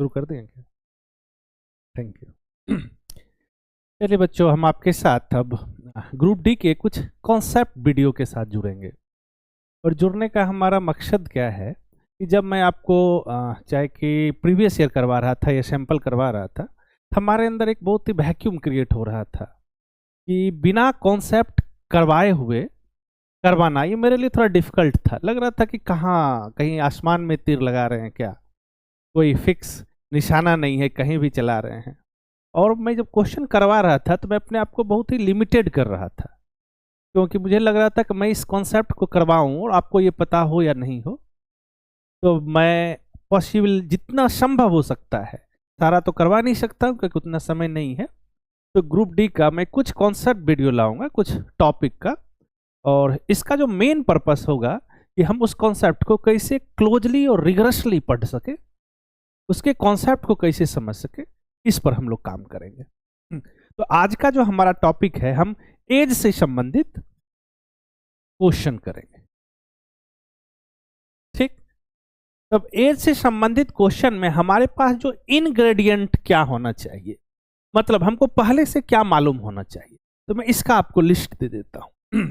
शुरू कर दें क्या? Thank you. चलिए बच्चों, हम आपके साथ अब ग्रुप डी के कुछ कॉन्सेप्ट वीडियो के साथ जुड़ेंगे। और जुड़ने का हमारा मकसद क्या है कि जब मैं आपको चाहे कि प्रीवियस ईयर करवा रहा था या सैंपल करवा रहा था, हमारे अंदर एक बहुत ही वैक्यूम क्रिएट हो रहा था कि बिना कॉन्सेप्ट करवाए हुए करवाना ये मेरे लिए थोड़ा डिफिकल्ट था। लग रहा था कि कहीं आसमान में तीर लगा रहे हैं क्या, कोई फिक्स निशाना नहीं है, कहीं भी चला रहे हैं। और मैं जब क्वेश्चन करवा रहा था तो मैं अपने आप को बहुत ही लिमिटेड कर रहा था, क्योंकि मुझे लग रहा था कि मैं इस कॉन्सेप्ट को करवाऊं और आपको ये पता हो या नहीं हो, तो मैं पॉसिबल जितना संभव हो सकता है, सारा तो करवा नहीं सकता हूं क्योंकि उतना समय नहीं है, तो ग्रुप डी का मैं कुछ कॉन्सेप्ट वीडियो लाऊंगा कुछ टॉपिक का। और इसका जो मेन पर्पस होगा कि हम उस कॉन्सेप्ट को कैसे क्लोजली और रिगरसली पढ़ सके, उसके कॉन्सेप्ट को कैसे समझ सके, इस पर हम लोग काम करेंगे। तो आज का जो हमारा टॉपिक है, हम एज से संबंधित क्वेश्चन करेंगे। ठीक, तब एज से संबंधित क्वेश्चन में हमारे पास जो इनग्रेडिएंट क्या होना चाहिए, मतलब हमको पहले से क्या मालूम होना चाहिए, तो मैं इसका आपको लिस्ट दे देता हूं।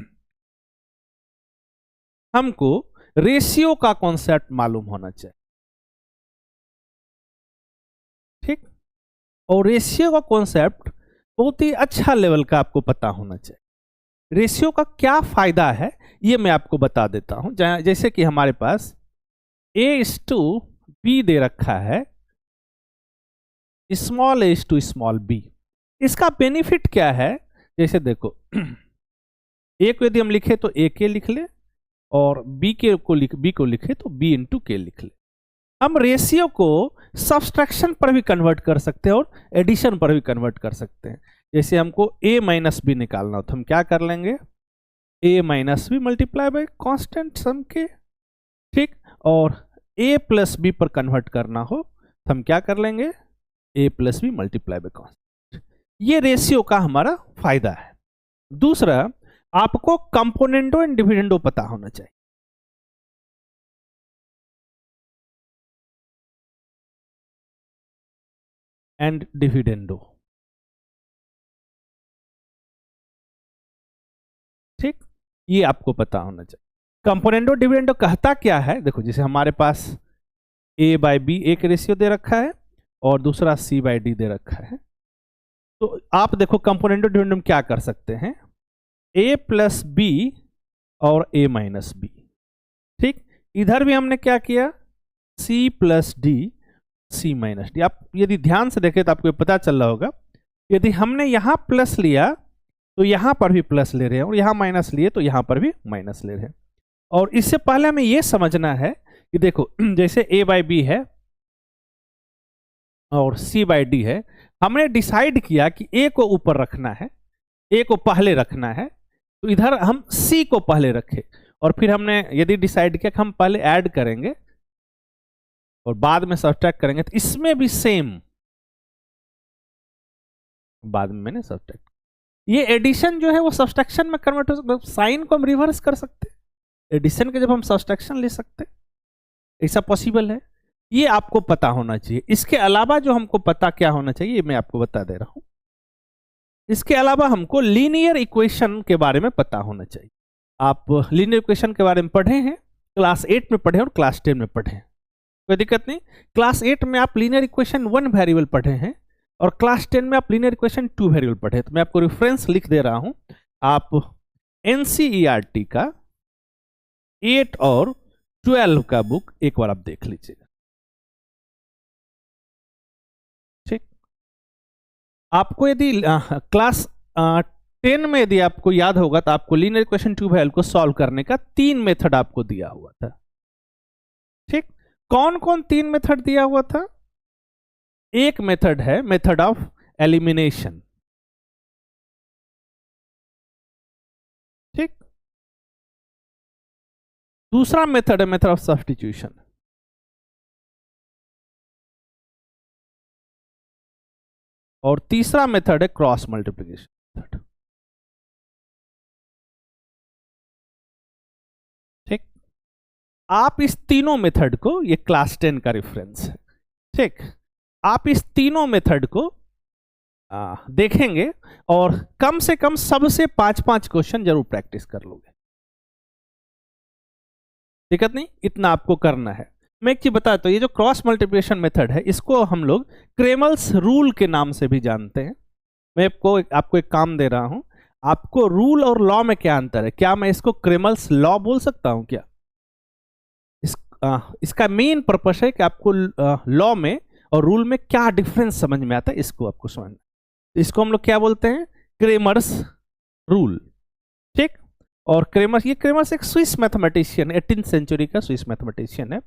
हमको रेशियो का कॉन्सेप्ट मालूम होना चाहिए। ठीक, और रेशियो का कॉन्सेप्ट बहुत ही अच्छा लेवल का आपको पता होना चाहिए। रेशियो का क्या फायदा है ये मैं आपको बता देता हूं। जैसे कि हमारे पास A:B दे रखा है, small a to small b। इसका बेनिफिट क्या है, जैसे देखो a को यदि हम लिखे तो a के लिख ले, और b को लिखे तो b इंटू के लिख ले। हम रेशियो को सब्सट्रैक्शन पर भी कन्वर्ट कर सकते हैं और एडिशन पर भी कन्वर्ट कर सकते हैं। जैसे हमको a माइनस बी निकालना हो तो हम क्या कर लेंगे, a minus B multiply by constant sum के। ठीक, और a प्लस बी पर कन्वर्ट करना हो तो हम क्या कर लेंगे, a plus B multiply by constant. ये रेशियो का हमारा फायदा है। दूसरा, आपको कंपोनेंटो एंड डिविडेंडो पता होना चाहिए। एंड डिविडेंडो, ठीक, ये आपको पता होना चाहिए। कंपोनेंटो डिविडेंडो कहता क्या है, देखो जैसे हमारे पास a बाई बी एक रेशियो दे रखा है और दूसरा c बाई डी दे रखा है, तो आप देखो कंपोनेंटो डिविडेंडो में क्या कर सकते हैं, a प्लस बी और a माइनस बी। ठीक, इधर भी हमने क्या किया, c plus D c minus D. आप यदि ध्यान से देखें तो आपको पता चल रहा होगा, यदि हमने यहां प्लस लिया तो यहां पर भी प्लस ले रहे हैं, और यहां माइनस लिए तो यहां पर भी माइनस ले रहे हैं। और इससे पहले हमें यह समझना है कि देखो जैसे a बाई बी है और c बाई डी है, हमने डिसाइड किया कि a को ऊपर रखना है, a को पहले रखना है, तो इधर हम c को पहले रखे, और फिर हमने यदि डिसाइड किया कि हम पहले ऐड करेंगे और बाद में सब्ट्रैक्ट करेंगे, तो इसमें भी सेम बाद में मैंने सब्ट्रैक्ट। ये एडिशन जो है वो सब्ट्रैक्शन में कन्वर्ट हो सकता है, साइन को हम रिवर्स कर सकते हैं, एडिशन के जब हम सब्ट्रैक्शन ले सकते हैं, ऐसा पॉसिबल है। ये आपको पता होना चाहिए। इसके अलावा जो हमको पता क्या होना चाहिए, ये मैं आपको बता दे रहा हूं। इसके अलावा हमको लीनियर इक्वेशन के बारे में पता होना चाहिए। आप लीनियर इक्वेशन के बारे में पढ़े हैं, क्लास 8 में पढ़े और क्लास 10 में पढ़े हैं, कोई दिक्कत नहीं। क्लास 8 में आप लीनियर इक्वेशन 1 वेरिएबल पढ़े हैं और क्लास 10 में आप लीनियर इक्वेशन 2 वेरिएबल पढ़े हैं। तो मैं आपको रेफरेंस लिख दे रहा हूं, आप एनसीईआरटी का 8 और 12 का बुक एक बार आप देख लीजिएगा। ठीक, आपको यदि क्लास 10 में यदि आपको याद होगा तो आपको लीनियर इक्वेशन 2 वेरिएबल को सॉल्व करने का 3 मेथड आपको दिया हुआ था। ठीक, कौन कौन 3 मेथड दिया हुआ था? एक मेथड है मेथड ऑफ एलिमिनेशन। ठीक, दूसरा मेथड है मेथड ऑफ सब्स्टिट्यूशन, और तीसरा मेथड है क्रॉस मल्टीप्लिकेशन मेथड। ठीक, आप इस तीनों मेथड को, ये क्लास 10 का रेफरेंस है। ठीक, आप इस तीनों मेथड को देखेंगे और कम से कम सबसे 5-5 क्वेश्चन जरूर प्रैक्टिस कर लोगे। दिक्कत नहीं, इतना आपको करना है। मैं एक चीज बताता हूं, ये जो क्रॉस मल्टीप्लिकेशन मेथड है इसको हम लोग क्रेमल्स रूल के नाम से भी जानते हैं। मैं आपको एक काम दे रहा हूं, आपको रूल और लॉ में क्या अंतर है, क्या मैं इसको क्रेमल्स लॉ बोल सकता हूं क्या? इसका मेन पर्पस है कि आपको लॉ में और रूल में क्या डिफरेंस समझ में आता है, इसको आपको समझना। इसको हम लोग क्या बोलते हैं? Cramer's rule. ठीक। और क्रेमर्स एक स्विस मैथमेटिशियन, 18th सेंचुरी का स्विस मैथमेटिशियन है।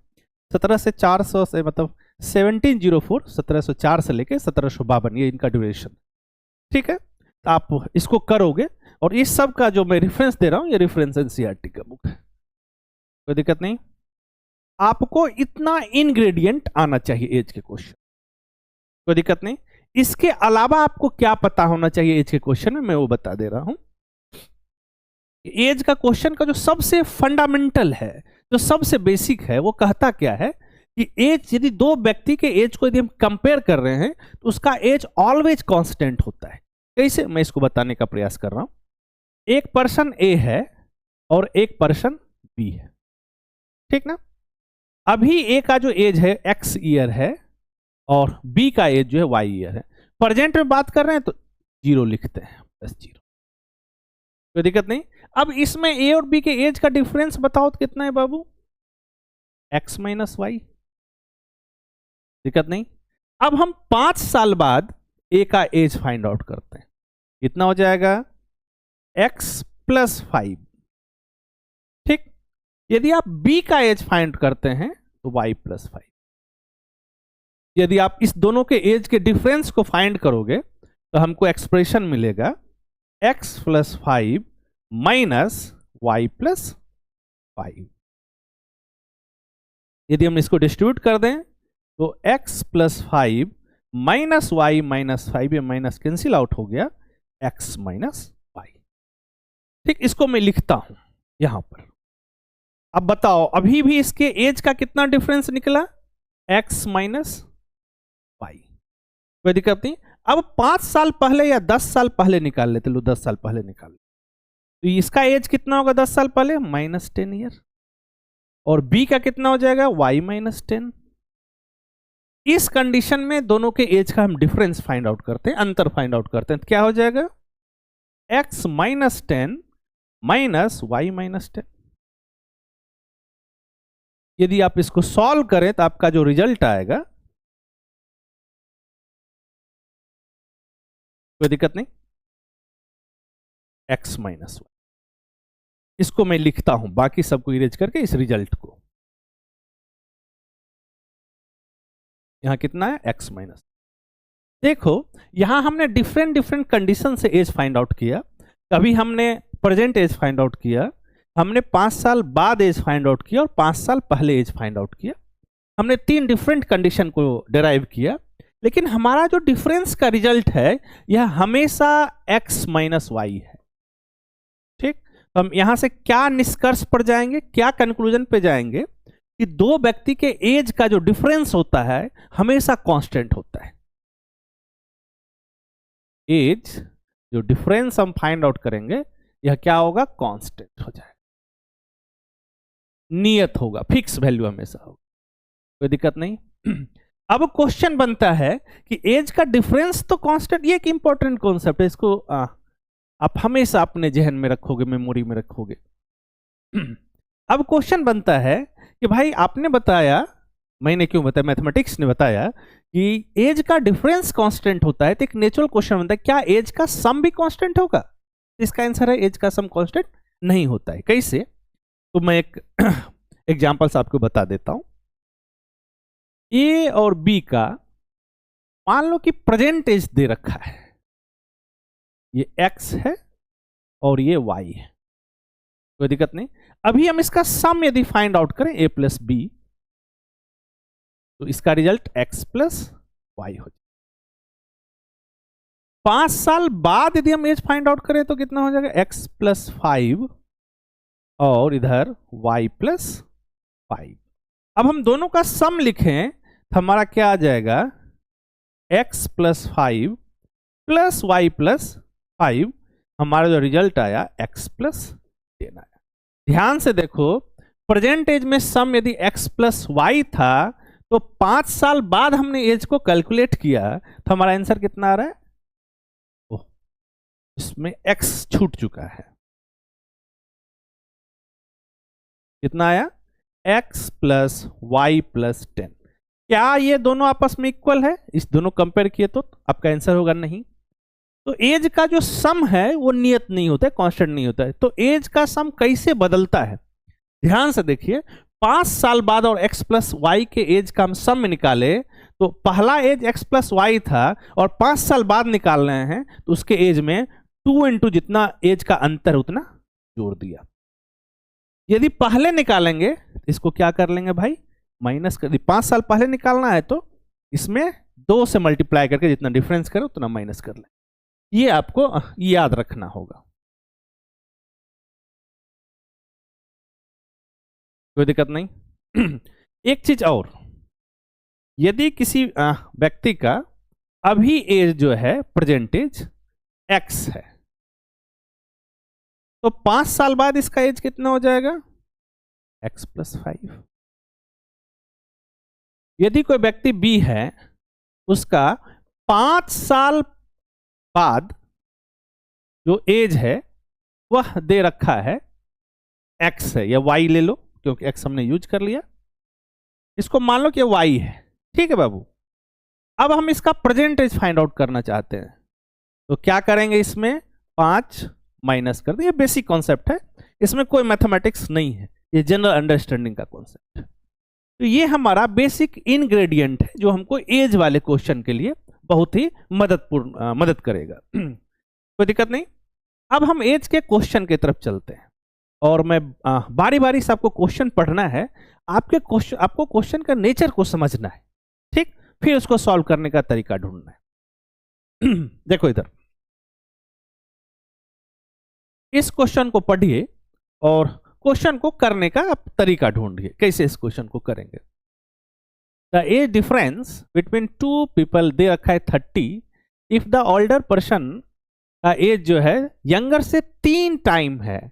1704 से मतलब 1704 से लेके 1752 ये इनका ड्यूरेशन। ठीक है, तो आप इसको करोगे और इस सब का जो मैं रेफरेंस दे रहा हूं ये रेफरेंस एनसीईआरटी का बुक है, कोई दिक्कत नहीं। आपको इतना इंग्रेडिएंट आना चाहिए एज के क्वेश्चन, कोई दिक्कत नहीं। इसके अलावा आपको क्या पता होना चाहिए एज के क्वेश्चन में, मैं वो बता दे रहा हूं। एज का क्वेश्चन का जो सबसे फंडामेंटल है, जो सबसे बेसिक है, वो कहता क्या है कि एज, यदि दो व्यक्ति के एज को यदि हम कंपेयर कर रहे हैं तो उसका एज ऑलवेज कांस्टेंट होता है। कैसे, मैं इसको बताने का प्रयास कर रहा हूं। एक पर्सन ए है और एक पर्सन बी है, ठीक ना। अभी ए का जो एज है एक्स ईयर है और बी का एज जो है वाई ईयर है। प्रेजेंट में बात कर रहे हैं तो 0 लिखते हैं, बस 0, कोई दिक्कत नहीं। अब इसमें ए और बी के एज का डिफरेंस बताओ तो कितना है बाबू? x माइनस वाई, दिक्कत नहीं। अब हम 5 साल बाद ए का एज फाइंड आउट करते हैं, कितना हो जाएगा? x plus 5। ठीक। यदि आप b का एज फाइंड करते हैं तो y प्लस 5। यदि आप इस दोनों के एज के डिफरेंस को फाइंड करोगे तो हमको एक्सप्रेशन मिलेगा x plus 5 minus y plus 5। यदि हम इसको डिस्ट्रीब्यूट कर दें तो x plus 5 minus y minus 5, ये माइनस कैंसिल आउट हो गया, x माइनस वाई। ठीक, इसको मैं लिखता हूं यहां पर। अब बताओ अभी भी इसके एज का कितना डिफरेंस निकला? x माइनस वाई, कोई दिक्कत नहीं। अब 5 साल पहले या 10 साल पहले निकाल लेते, लो 10 साल पहले निकाल ले, तो इसका एज कितना होगा 10 साल पहले? -10 ईयर। और b का कितना हो जाएगा? y minus 10। इस कंडीशन में दोनों के एज का हम डिफरेंस फाइंड आउट करते हैं, अंतर फाइंड आउट करते हैं, तो क्या हो जाएगा? x minus 10 minus y minus 10। यदि आप इसको सॉल्व करें तो आपका जो रिजल्ट आएगा, कोई दिक्कत नहीं, x माइनस वाई। इसको मैं लिखता हूं, बाकी सबको इरेज करके इस रिजल्ट को। यहां कितना है? x minus. देखो यहां हमने डिफरेंट कंडीशन से एज फाइंड आउट किया। कभी हमने प्रेजेंट एज फाइंड आउट किया, हमने 5 साल बाद एज फाइंड आउट किया और 5 साल पहले एज फाइंड आउट किया। हमने 3 डिफरेंट कंडीशन को डिराइव किया, लेकिन हमारा जो डिफरेंस का रिजल्ट है यह हमेशा x माइनस वाई है। ठीक, तो हम यहां से क्या निष्कर्ष पर जाएंगे, क्या कंक्लूजन पे जाएंगे कि दो व्यक्ति के एज का जो डिफरेंस होता है हमेशा कांस्टेंट होता है। एज जो डिफरेंस हम फाइंड आउट करेंगे यह क्या होगा? कांस्टेंट हो जाएगा, नियत होगा, फिक्स वैल्यू हमेशा होगा, कोई दिक्कत नहीं। अब क्वेश्चन बनता है कि एज का डिफरेंस तो कांस्टेंट, ये एक इंपॉर्टेंट कॉन्सेप्ट है, इसको आप हमेशा अपने जहन में रखोगे, मेमोरी में रखोगे। अब क्वेश्चन बनता है कि भाई आपने बताया, मैंने क्यों बताया, मैथमेटिक्स ने बताया कि एज का डिफरेंस कांस्टेंट होता है, तो एक नेचुरल क्वेश्चन बनता है क्या एज का सम भी कांस्टेंट होगा? इसका आंसर है एज का सम कांस्टेंट नहीं होता है। कैसे? तो मैं एक एग्जांपल्स आपको बता देता हूं। ए और बी का मान लो कि प्रेजेंट एज दे रखा है, ये x है और ये y है, कोई दिक्कत नहीं। अभी हम इसका सम यदि फाइंड आउट करें a प्लस बी, तो इसका रिजल्ट x प्लस वाई हो जाए। 5 साल बाद यदि हम एज फाइंड आउट करें तो कितना हो जाएगा? x प्लस 5 और इधर y प्लस 5। अब हम दोनों का सम लिखें तो हमारा क्या आ जाएगा? x plus 5 plus y plus 5, हमारा जो रिजल्ट आया x प्लस 10 आया। ध्यान से देखो, प्रेजेंट एज में सम यदि x प्लस वाई था तो 5 साल बाद हमने एज को कैलकुलेट किया तो हमारा आंसर कितना आ रहा है? ओह, इसमें x छूट चुका है। कितना आया? x plus y plus 10। क्या ये दोनों आपस में इक्वल है? इस दोनों कंपेयर किए तो आपका आंसर होगा नहीं। तो एज का जो सम है वो नियत नहीं होता है, कांस्टेंट नहीं होता है। तो एज का सम कैसे बदलता है? ध्यान से देखिए, 5 साल बाद और x प्लस वाई के एज का हम सम में निकाले तो पहला एज x प्लस वाई था और 5 साल बाद निकाल रहे हैं तो उसके एज में 2 इंटू जितना एज का अंतर उतना जोड़ दिया। यदि पहले निकालेंगे इसको क्या कर लेंगे भाई? माइनस कर। 5 साल पहले निकालना है तो इसमें 2 से मल्टीप्लाई करके जितना डिफरेंस करे उतना माइनस कर लें। ये आपको याद रखना होगा। कोई दिक्कत नहीं। एक चीज और, यदि किसी व्यक्ति का अभी एज जो है प्रेजेंट एज x है तो 5 साल बाद इसका एज कितना हो जाएगा? x plus 5। यदि कोई व्यक्ति b है, उसका 5 साल बाद जो एज है वह दे रखा है x है, या y ले लो क्योंकि x हमने यूज कर लिया। इसको मान लो कि y है, ठीक है बाबू। अब हम इसका प्रेजेंट एज फाइंड आउट करना चाहते हैं तो क्या करेंगे? इसमें 5 माइनस कर दें। ये बेसिक कॉन्सेप्ट है, इसमें कोई मैथमेटिक्स नहीं है, ये जनरल अंडरस्टैंडिंग का कॉन्सेप्ट है। तो ये हमारा बेसिक इंग्रेडिएंट है जो हमको एज वाले क्वेश्चन के लिए बहुत ही मदद करेगा। कोई दिक्कत नहीं। अब हम एज के क्वेश्चन की तरफ चलते हैं और मैं बारी बारी से आपको क्वेश्चन पढ़ना है। आपको क्वेश्चन का नेचर को समझना है, ठीक? फिर उसको सॉल्व करने का तरीका ढूंढना है। देखो इधर, इस क्वेश्चन को पढ़िए और क्वेश्चन को करने का आप तरीका ढूंढिए कैसे इस क्वेश्चन को करेंगे। The age difference between 2 people they रखा है 30 इफ द ओल्डर पर्सन का एज जो है यंगर से 3 टाइम है।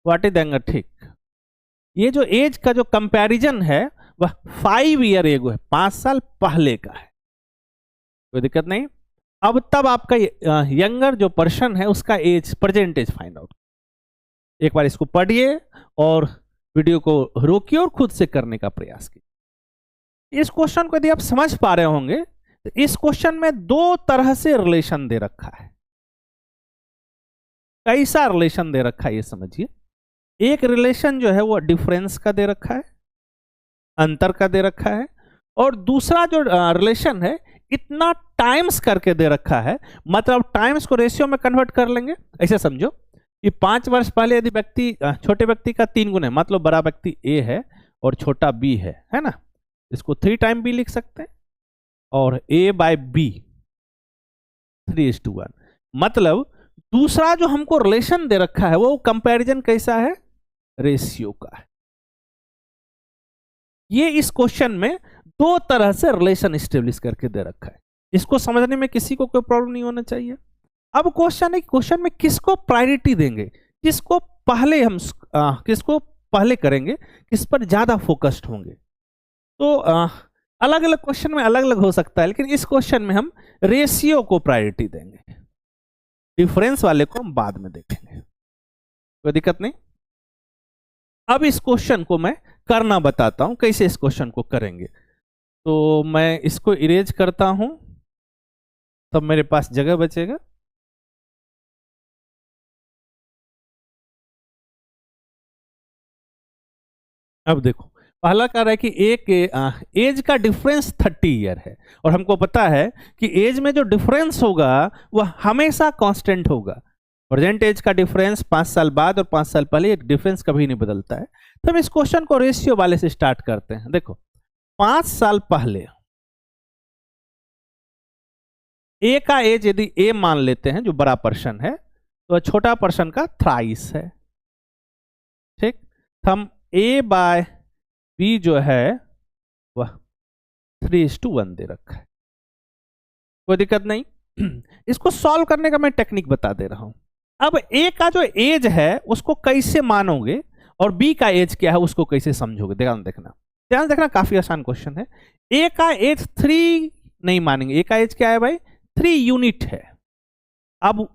What is younger? ठीक, ये जो एज का जो कंपैरिजन है वह 5 ईयर एगो है, 5 साल पहले का है। कोई दिक्कत नहीं। अब तब आपका यंगर जो पर्सन है उसका age present age find out. एक बार इसको पढ़िए और वीडियो को रोकिए और खुद से करने का प्रयास कीजिए। इस क्वेश्चन को यदि आप समझ पा रहे होंगे तो इस क्वेश्चन में 2 तरह से रिलेशन दे रखा है। कैसा रिलेशन दे रखा है ये समझिए। एक रिलेशन जो है वो डिफरेंस का दे रखा है, अंतर का दे रखा है, और दूसरा जो रिलेशन है इतना टाइम्स करके दे रखा है। मतलब टाइम्स को रेशियो में कन्वर्ट कर लेंगे। ऐसे समझो कि 5 वर्ष पहले यदि व्यक्ति छोटे व्यक्ति का 3 गुना है, मतलब बड़ा व्यक्ति ए है और छोटा बी है ना, इसको 3 टाइम बी लिख सकते हैं और ए बाय बी 3:1। मतलब दूसरा जो हमको रिलेशन दे रखा है वो कंपैरिजन कैसा है? रेशियो का है। ये इस क्वेश्चन में 2 तरह से रिलेशन स्टेब्लिश करके दे रखा है। इसको समझने में किसी को कोई प्रॉब्लम नहीं होना चाहिए। अब क्वेश्चन है, क्वेश्चन में किसको प्रायोरिटी देंगे, किसको पहले करेंगे, किस पर ज्यादा फोकस्ड होंगे। तो अलग अलग क्वेश्चन में अलग अलग हो सकता है, लेकिन इस क्वेश्चन में हम रेशियो को प्रायोरिटी देंगे, डिफरेंस वाले को हम बाद में देखेंगे। कोई दिक्कत नहीं। अब इस क्वेश्चन को मैं करना बताता हूं, कैसे इस क्वेश्चन को करेंगे। तो मैं इसको इरेज करता हूं तब मेरे पास जगह बचेगा। अब देखो, पहला कह रहा है कि एक एज का डिफरेंस 30 ईयर है और हमको पता है कि एज में जो डिफरेंस होगा वह हमेशा कांस्टेंट होगा। प्रेजेंट एज का डिफरेंस 5 साल बाद और 5 साल पहले एक डिफरेंस कभी नहीं बदलता है। तो हम इस क्वेश्चन को रेशियो वाले से स्टार्ट करते हैं। देखो, 5 साल पहले ए का एज यदि ए मान लेते हैं जो बड़ा पर्सन है, तो छोटा पर्सन का थ्राइस है। ठीक, हम ए बाय बी जो है वह 3:1 दे रखा है, कोई दिक्कत नहीं। इसको सॉल्व करने का मैं टेक्निक बता दे रहा हूं। अब ए का जो एज है उसको कैसे मानोगे और बी का एज क्या है उसको कैसे समझोगे, ध्यान देखना, काफी आसान क्वेश्चन है। ए का एज 3 नहीं मानेंगे, ए का एज क्या है भाई, 3 यूनिट है। अब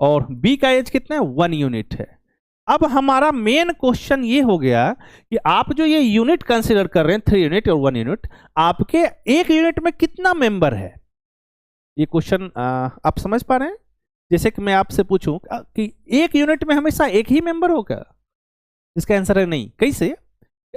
और बी का एज कितना है, 1 यूनिट है। अब हमारा मेन क्वेश्चन ये हो गया कि आप जो ये यूनिट कंसीडर कर रहे हैं 3 यूनिट और 1 यूनिट, आपके एक यूनिट में कितना मेंबर है, ये क्वेश्चन आप समझ पा रहे हैं। जैसे कि मैं आपसे पूछूं कि एक यूनिट में हमेशा एक ही मेंबर होगा, इसका आंसर है नहीं। कैसे,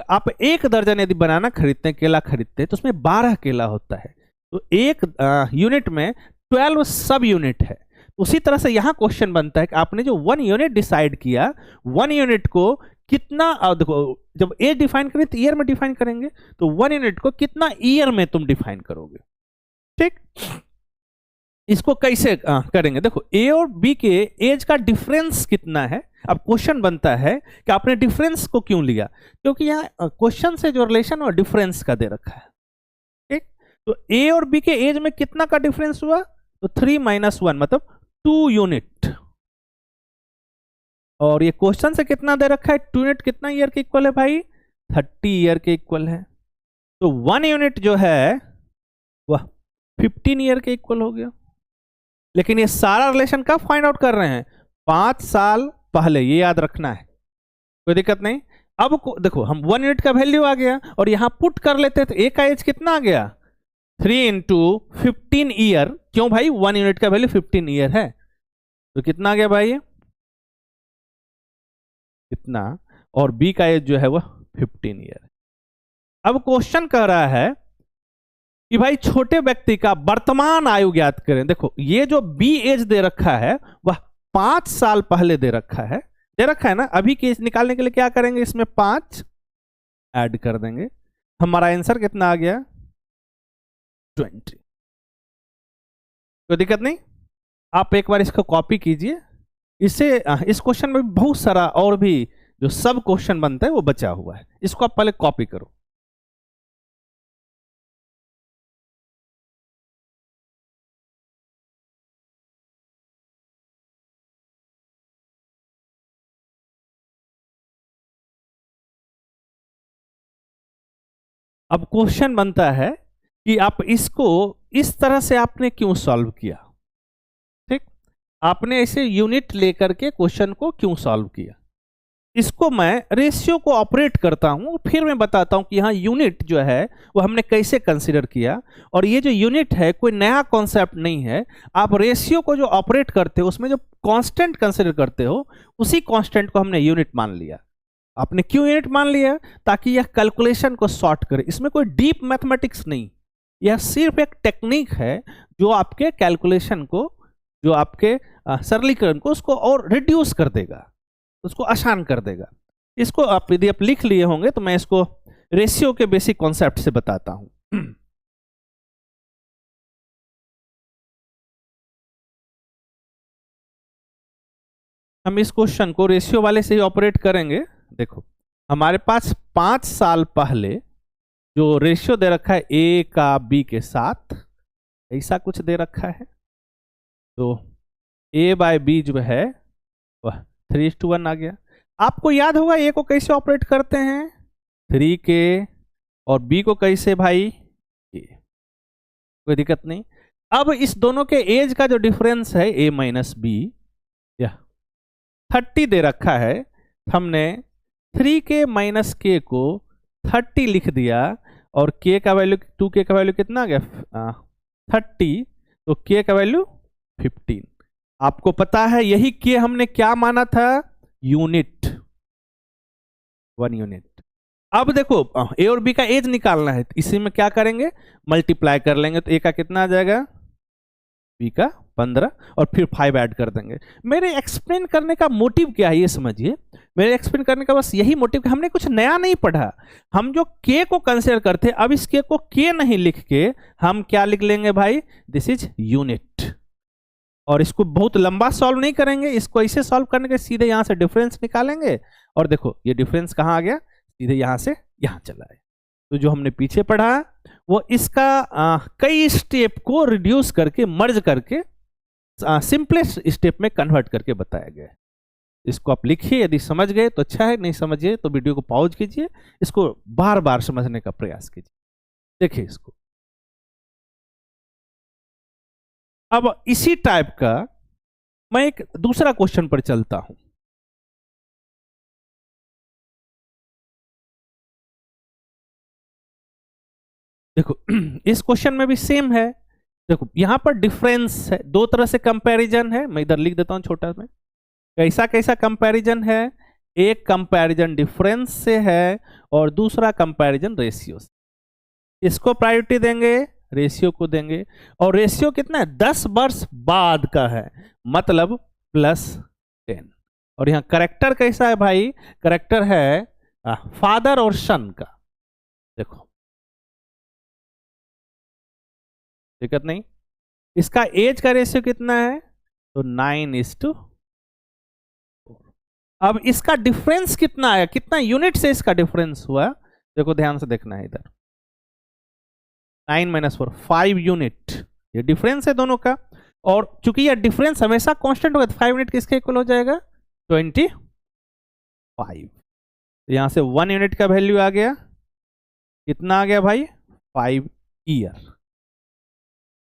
आप 1 दर्जन यदि बनाना खरीदते हैं, केला खरीदते हैं, तो उसमें 12 केला होता है, तो एक यूनिट में 12 सब यूनिट है। उसी तरह से यहां क्वेश्चन बनता है कि आपने जो 1 यूनिट डिसाइड किया, 1 यूनिट को कितना, देखो जब एज डिफाइन करें तो ईयर में डिफाइन करेंगे, तो 1 यूनिट को कितना ईयर में तुम डिफाइन करोगे, ठीक। इसको कैसे करेंगे, देखो ए और बी के एज का डिफरेंस कितना है। अब क्वेश्चन बनता है कि आपने डिफरेंस को क्यों लिया, क्योंकि यहाँ क्वेश्चन से जो रिलेशन और डिफरेंस का दे रखा है, ठीक। तो ए और बी के एज में कितना का डिफरेंस हुआ, तो 3 - 1 मतलब 2 यूनिट। और ये क्वेश्चन से कितना दे रखा है, 2 यूनिट कितना ईयर के इक्वल है भाई, 30 ईयर के इक्वल है। तो 1 यूनिट जो है वह 15 ईयर के इक्वल हो गया। लेकिन ये सारा रिलेशन कब फाइंड आउट कर रहे हैं, 5 साल पहले, ये याद रखना है, कोई दिक्कत नहीं। अब देखो हम 1 यूनिट का वैल्यू आ गया और यहां पुट कर लेते, तो ए का एज कितना आ गया, 3 × 15 ईयर। क्यों भाई, 1 यूनिट का वैल्यू 15 ईयर है, तो कितना आ गया भाई कितना, और बी का एज जो है वह 15 ईयर। अब क्वेश्चन कह रहा है कि भाई छोटे व्यक्ति का वर्तमान आयु ज्ञात करें। देखो ये जो बी एज दे रखा है वह 5 साल पहले दे रखा है ना। अभी के एज निकालने के लिए क्या करेंगे, इसमें 5 ऐड कर देंगे, हमारा आंसर कितना आ गया, 20। कोई दिक्कत नहीं, आप एक बार इसको कॉपी कीजिए। इसे इस क्वेश्चन में बहुत सारा और भी जो सब क्वेश्चन बनता है वो बचा हुआ है, इसको आप पहले कॉपी करो। अब क्वेश्चन बनता है कि आप इसको इस तरह से आपने क्यों सॉल्व किया, ठीक। आपने ऐसे यूनिट लेकर के क्वेश्चन को क्यों सॉल्व किया, इसको मैं रेशियो को ऑपरेट करता हूं, फिर मैं बताता हूं कि यहाँ यूनिट जो है वो हमने कैसे कंसीडर किया। और ये जो यूनिट है कोई नया कॉन्सेप्ट नहीं है, आप रेशियो को जो ऑपरेट करते हो उसमें जो कांस्टेंट कंसीडर करते हो उसी कांस्टेंट को हमने यूनिट मान लिया। आपने क्यों यूनिट मान लिया, ताकि यह कैलकुलेशन को सॉर्ट करे, इसमें कोई डीप मैथमेटिक्स नहीं, यह सिर्फ एक टेक्निक है जो आपके कैलकुलेशन को, जो आपके सरलीकरण को उसको और रिड्यूस कर देगा, उसको आसान कर देगा। इसको आप यदि आप लिख लिए होंगे तो मैं इसको रेशियो के बेसिक कॉन्सेप्ट से बताता हूं। हम इस क्वेश्चन को रेशियो वाले से ही ऑपरेट करेंगे। देखो हमारे पास 5 साल पहले जो रेशियो दे रखा है ए का बी के साथ, ऐसा कुछ दे रखा है, तो A/B जो है वह 3:1 आ गया। आपको याद होगा ए को कैसे ऑपरेट करते हैं, 3 के, और बी को कैसे भाई के, कोई दिक्कत नहीं। अब इस दोनों के एज का जो डिफरेंस है A - B, यह 30 दे रखा है, हमने 3k - k को 30 लिख दिया, और k का वैल्यू 2k का वैल्यू कितना आ गया 30, तो k का वैल्यू 15। आपको पता है यही k हमने क्या माना था, यूनिट, 1 यूनिट। अब देखो ए और बी का एज निकालना है, इसी में क्या करेंगे, मल्टीप्लाई कर लेंगे, तो ए का कितना आ जाएगा, बी का 15, और फिर 5 ऐड कर देंगे। मेरे एक्सप्लेन करने का मोटिव क्या है ये समझिए, मेरे एक्सप्लेन करने का बस यही मोटिव कि हमने कुछ नया नहीं पढ़ा। हम जो के को कंसीडर करते, अब इस के को के नहीं लिख के हम क्या लिख लेंगे भाई, दिस इज यूनिट। और इसको बहुत लंबा सॉल्व नहीं करेंगे, इसको ऐसे सॉल्व करने के सीधे यहां से डिफरेंस निकालेंगे, और देखो ये डिफरेंस कहां आ गया, सीधे यहां से यहां चला है। तो जो हमने पीछे पढ़ा वो इसका कई स्टेप को रिड्यूस करके मर्ज करके सिंपलेस्ट स्टेप में कन्वर्ट करके बताया गया है। इसको आप लिखिए, यदि समझ गए तो अच्छा है, नहीं समझिए तो वीडियो को पॉज कीजिए, इसको बार बार समझने का प्रयास कीजिए। देखिए इसको, अब इसी टाइप का मैं एक दूसरा क्वेश्चन पर चलता हूं। देखो इस क्वेश्चन में भी सेम है। देखो यहां पर डिफरेंस है, दो तरह से कंपैरिजन है, मैं इधर लिख देता हूं छोटा में। कैसा कैसा कंपैरिजन है, एक कंपैरिजन डिफरेंस से है और दूसरा कंपैरिजन रेशियो से। इसको प्रायोरिटी देंगे, रेशियो को देंगे, और रेशियो कितना है, 10 वर्ष बाद का है, मतलब +10। और यहां करेक्टर कैसा है भाई, करेक्टर है फादर और सन का। देखो दिक्कत नहीं, इसका एज का रेशियो कितना है, तो 9:4। अब इसका डिफरेंस कितना आया, कितना यूनिट से इसका डिफरेंस हुआ, देखो ध्यान से देखना है इधर, 9 - 4 5 यूनिट, ये डिफरेंस है दोनों का। और चूंकि ये डिफरेंस हमेशा कांस्टेंट होगा तो 5 यूनिट किसके इक्वल हो जाएगा, 25। यहां से 1 यूनिट का वैल्यू आ गया, कितना आ गया भाई, 5 ईयर।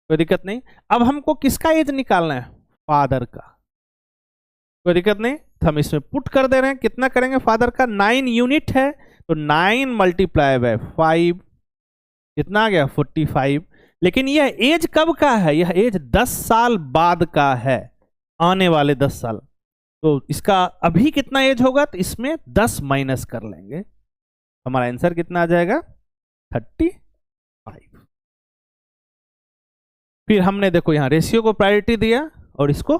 कोई दिक्कत नहीं। अब हमको किसका एज निकालना है, फादर का। कोई दिक्कत नहीं, तो हम इसमें पुट कर दे रहे हैं, कितना करेंगे, फादर का 9 यूनिट है तो 9 × 5 कितना आ गया, 45। लेकिन यह एज कब का है, यह एज 10 साल बाद का है, आने वाले 10 साल। तो इसका अभी कितना एज होगा, तो इसमें 10 माइनस कर लेंगे, हमारा आंसर कितना आ जाएगा, 35। फिर हमने देखो यहां रेशियो को प्रायोरिटी दिया और इसको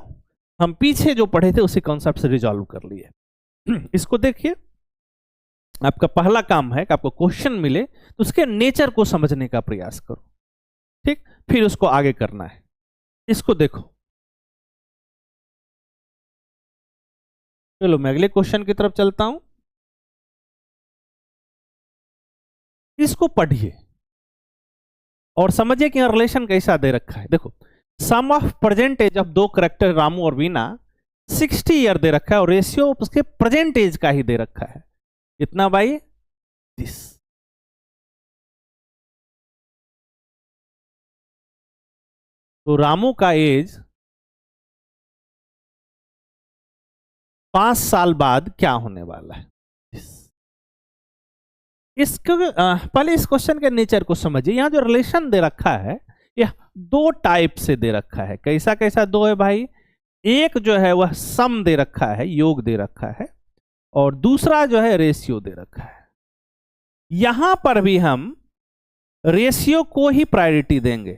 हम पीछे जो पढ़े थे उसी कॉन्सेप्ट से रिजॉल्व कर लिए। इसको देखिए, आपका पहला काम है कि आपको क्वेश्चन मिले तो उसके नेचर को समझने का प्रयास करो, ठीक, फिर उसको आगे करना है। इसको देखो, चलो मैं अगले क्वेश्चन की तरफ चलता हूं। इसको पढ़िए और समझिए कि यहां रिलेशन कैसा दे रखा है। देखो, सम ऑफ प्रेजेंट एज ऑफ दो करेक्टर रामू और वीना 60 ईयर दे रखा है और रेशियो उसके प्रेजेंट एज का ही दे रखा है, कितना भाई, 30। तो रामू का एज 5 साल बाद क्या होने वाला है, इसको पहले इस क्वेश्चन के नेचर को समझिए। यहां जो रिलेशन दे रखा है यह दो टाइप से दे रखा है। कैसा कैसा दो है भाई, एक जो है वह सम दे रखा है, योग दे रखा है, और दूसरा जो है रेशियो दे रखा है। यहां पर भी हम रेशियो को ही प्रायोरिटी देंगे,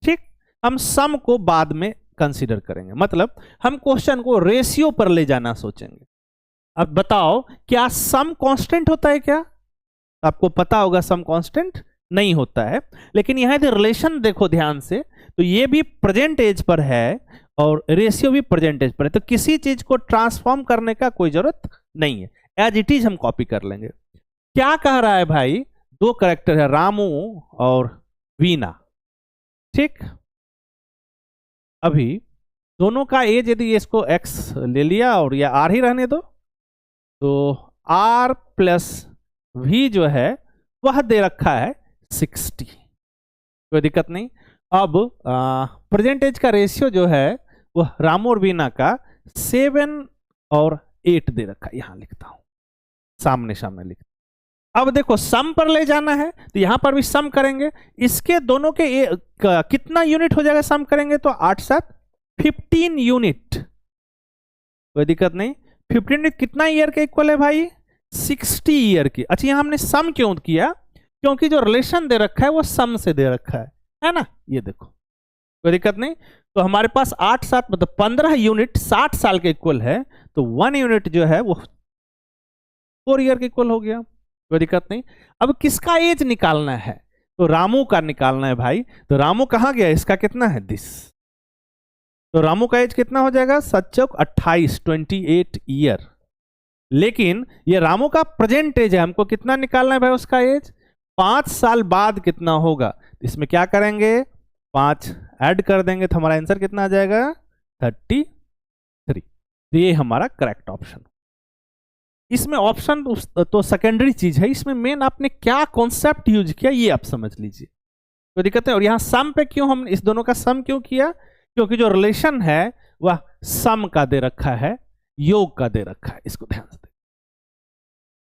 ठीक, हम सम को बाद में कंसीडर करेंगे, मतलब हम क्वेश्चन को रेशियो पर ले जाना सोचेंगे। अब बताओ क्या सम कांस्टेंट होता है क्या, आपको पता होगा सम कांस्टेंट नहीं होता है, लेकिन यहां यदि रिलेशन देखो ध्यान से तो ये भी प्रेजेंट एज पर है और रेशियो भी प्रेजेंट एज पर है, तो किसी चीज को ट्रांसफॉर्म करने का कोई जरूरत नहीं है, एज इट इज हम कॉपी कर लेंगे। क्या कह रहा है भाई, दो कैरेक्टर है रामू और वीना, ठीक, अभी दोनों का एज यदि इसको x ले लिया और या r ही रहने दो, तो r + v जो है वह दे रखा है 60, कोई दिक्कत नहीं। अब प्रेजेंट एज का रेशियो जो है वह रामू और वीना का 7 और 8 दे रखा है, यहां लिखता हूं, सामने सामने लिखता हूं। अब देखो सम पर ले जाना है तो यहां पर भी सम करेंगे, इसके दोनों के कितना यूनिट हो जाएगा, सम करेंगे तो 8 × 7 15 यूनिट, कोई दिक्कत नहीं। 15 यूनिट कितना ईयर के इक्वल है भाई, 60 ईयर की। अच्छा यहां हमने सम क्यों किया, क्योंकि जो रिलेशन दे रखा है वो सम से दे रखा है ना, ये देखो, कोई दिक्कत नहीं। तो हमारे पास 8 × 7 मतलब 15 यूनिट 60 साल के इक्वल है, तो 1 यूनिट जो है वो 4 ईयर के इक्वल हो गया, कोई दिक्कत नहीं। अब किसका एज निकालना है, तो रामू का निकालना है भाई, तो रामू कहां गया, इसका कितना है, 10, तो रामू का एज कितना हो जाएगा, 7 × 28 28 ईयर, लेकिन ये रामू का प्रेजेंट एज है, हमको कितना निकालना है भाई उसका एज, 5 साल बाद कितना होगा। इसमें क्या करेंगे, 5 ऐड कर देंगे तो हमारा आंसर कितना आ जाएगा 33। तो ये हमारा करेक्ट ऑप्शन। इसमें ऑप्शन तो सेकेंडरी चीज है, इसमें मेन आपने क्या कॉन्सेप्ट यूज किया ये आप समझ लीजिए, कोई दिक्कत है। और यहां सम पे क्यों हम इस दोनों का सम क्यों किया, क्योंकि जो रिलेशन है वह सम का दे रखा है, योग का दे रखा है। इसको ध्यान से,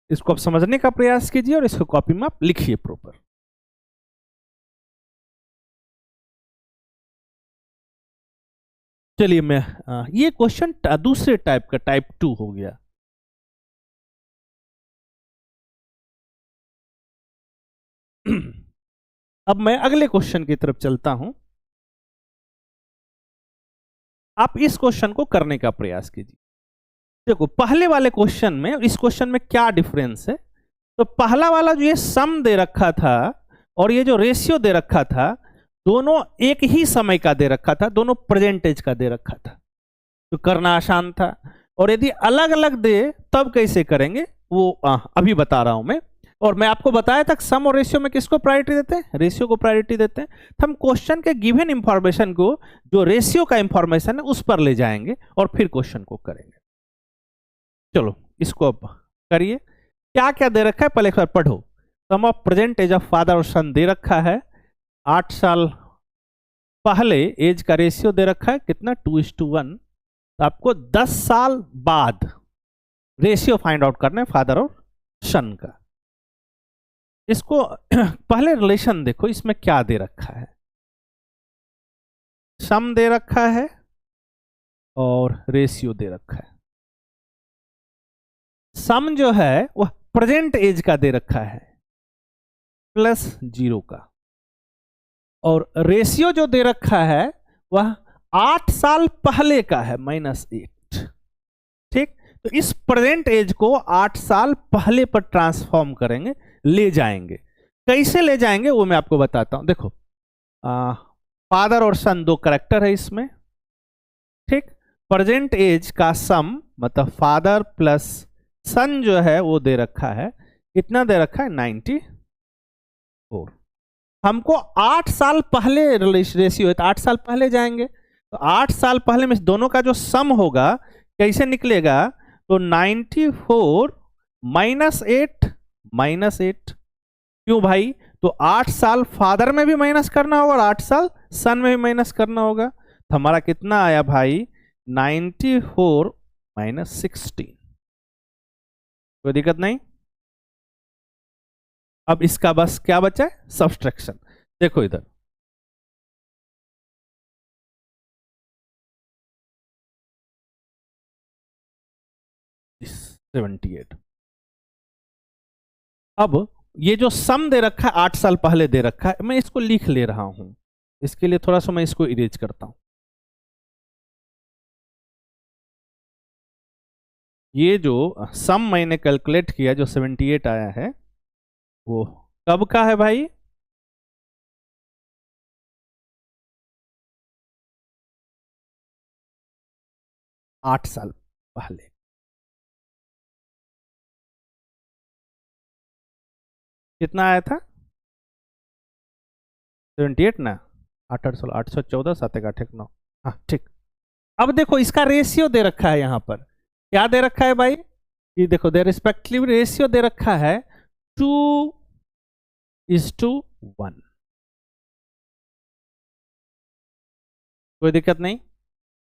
इसको आप समझने का प्रयास कीजिए और इसको कॉपी में आप लिखिए प्रॉपर। चलिए मैं ये क्वेश्चन दूसरे टाइप का, टाइप 2 हो गया। अब मैं अगले क्वेश्चन की तरफ चलता हूं। आप इस क्वेश्चन को करने का प्रयास कीजिए। देखो पहले वाले क्वेश्चन में और इस क्वेश्चन में क्या डिफरेंस है। तो पहला वाला जो ये सम दे रखा था और ये जो रेशियो दे रखा था, दोनों एक ही समय का दे रखा था, दोनों परसेंटेज का दे रखा था, तो करना आसान था। और यदि अलग अलग दे तब कैसे करेंगे वो अभी बता रहा हूं मैं। और मैं आपको बताया था सम और रेशियो में किसको प्रायोरिटी देते हैं, रेशियो को प्रायोरिटी देते हैं। तो हम क्वेश्चन के गिवन इंफॉर्मेशन को, जो रेशियो का इंफॉर्मेशन है उस पर ले जाएंगे और फिर क्वेश्चन को करेंगे। चलो इसको अब करिए। क्या क्या दे रखा है पहले एक बार पढ़ो। Sum of present age of father और सन दे रखा है, 8 साल पहले एज का रेशियो दे रखा है कितना 2:1। तो आपको 10 साल बाद रेशियो फाइंड आउट करना है फादर और सन का। इसको पहले रिलेशन देखो, इसमें क्या दे रखा है, सम दे रखा है और रेशियो दे रखा है। सम जो है वह प्रेजेंट एज का दे रखा है +0 का, और रेशियो जो दे रखा है वह 8 साल पहले का है -8। ठीक, तो इस प्रेजेंट एज को 8 साल पहले पर ट्रांसफॉर्म करेंगे, ले जाएंगे। कैसे ले जाएंगे वो मैं आपको बताता हूं। देखो फादर और सन दो करेक्टर है इसमें, ठीक। प्रेजेंट एज का सम मतलब फादर प्लस सन जो है वो दे रखा है, कितना दे रखा है 94। हमको 8 साल पहले रेशियो है तो 8 साल पहले जाएंगे, तो 8 साल पहले में दोनों का जो सम होगा कैसे निकलेगा, तो 94 -8 क्यों भाई, तो 8 साल फादर में भी माइनस करना होगा और 8 साल सन में भी माइनस करना होगा। तो हमारा कितना आया भाई 94 -16। कोई दिक्कत नहीं। अब इसका बस क्या बचा है, सब्सट्रैक्शन। देखो इधर इस 78। अब ये जो सम दे रखा है 8 साल पहले दे रखा है, मैं इसको लिख ले रहा हूं। इसके लिए थोड़ा सा मैं इसको इरेज करता हूं। ये जो सम मैंने कैलकुलेट किया जो 78 आया है वो कब का है भाई, आठ साल पहले। कितना आया था 78 ना, 814 7 8 9। हाँ ठीक। अब देखो इसका रेशियो दे रखा है, यहां पर क्या दे रखा है भाई, ये देखो दे रिस्पेक्टिव रेशियो दे रखा है 2:1। कोई दिक्कत नहीं।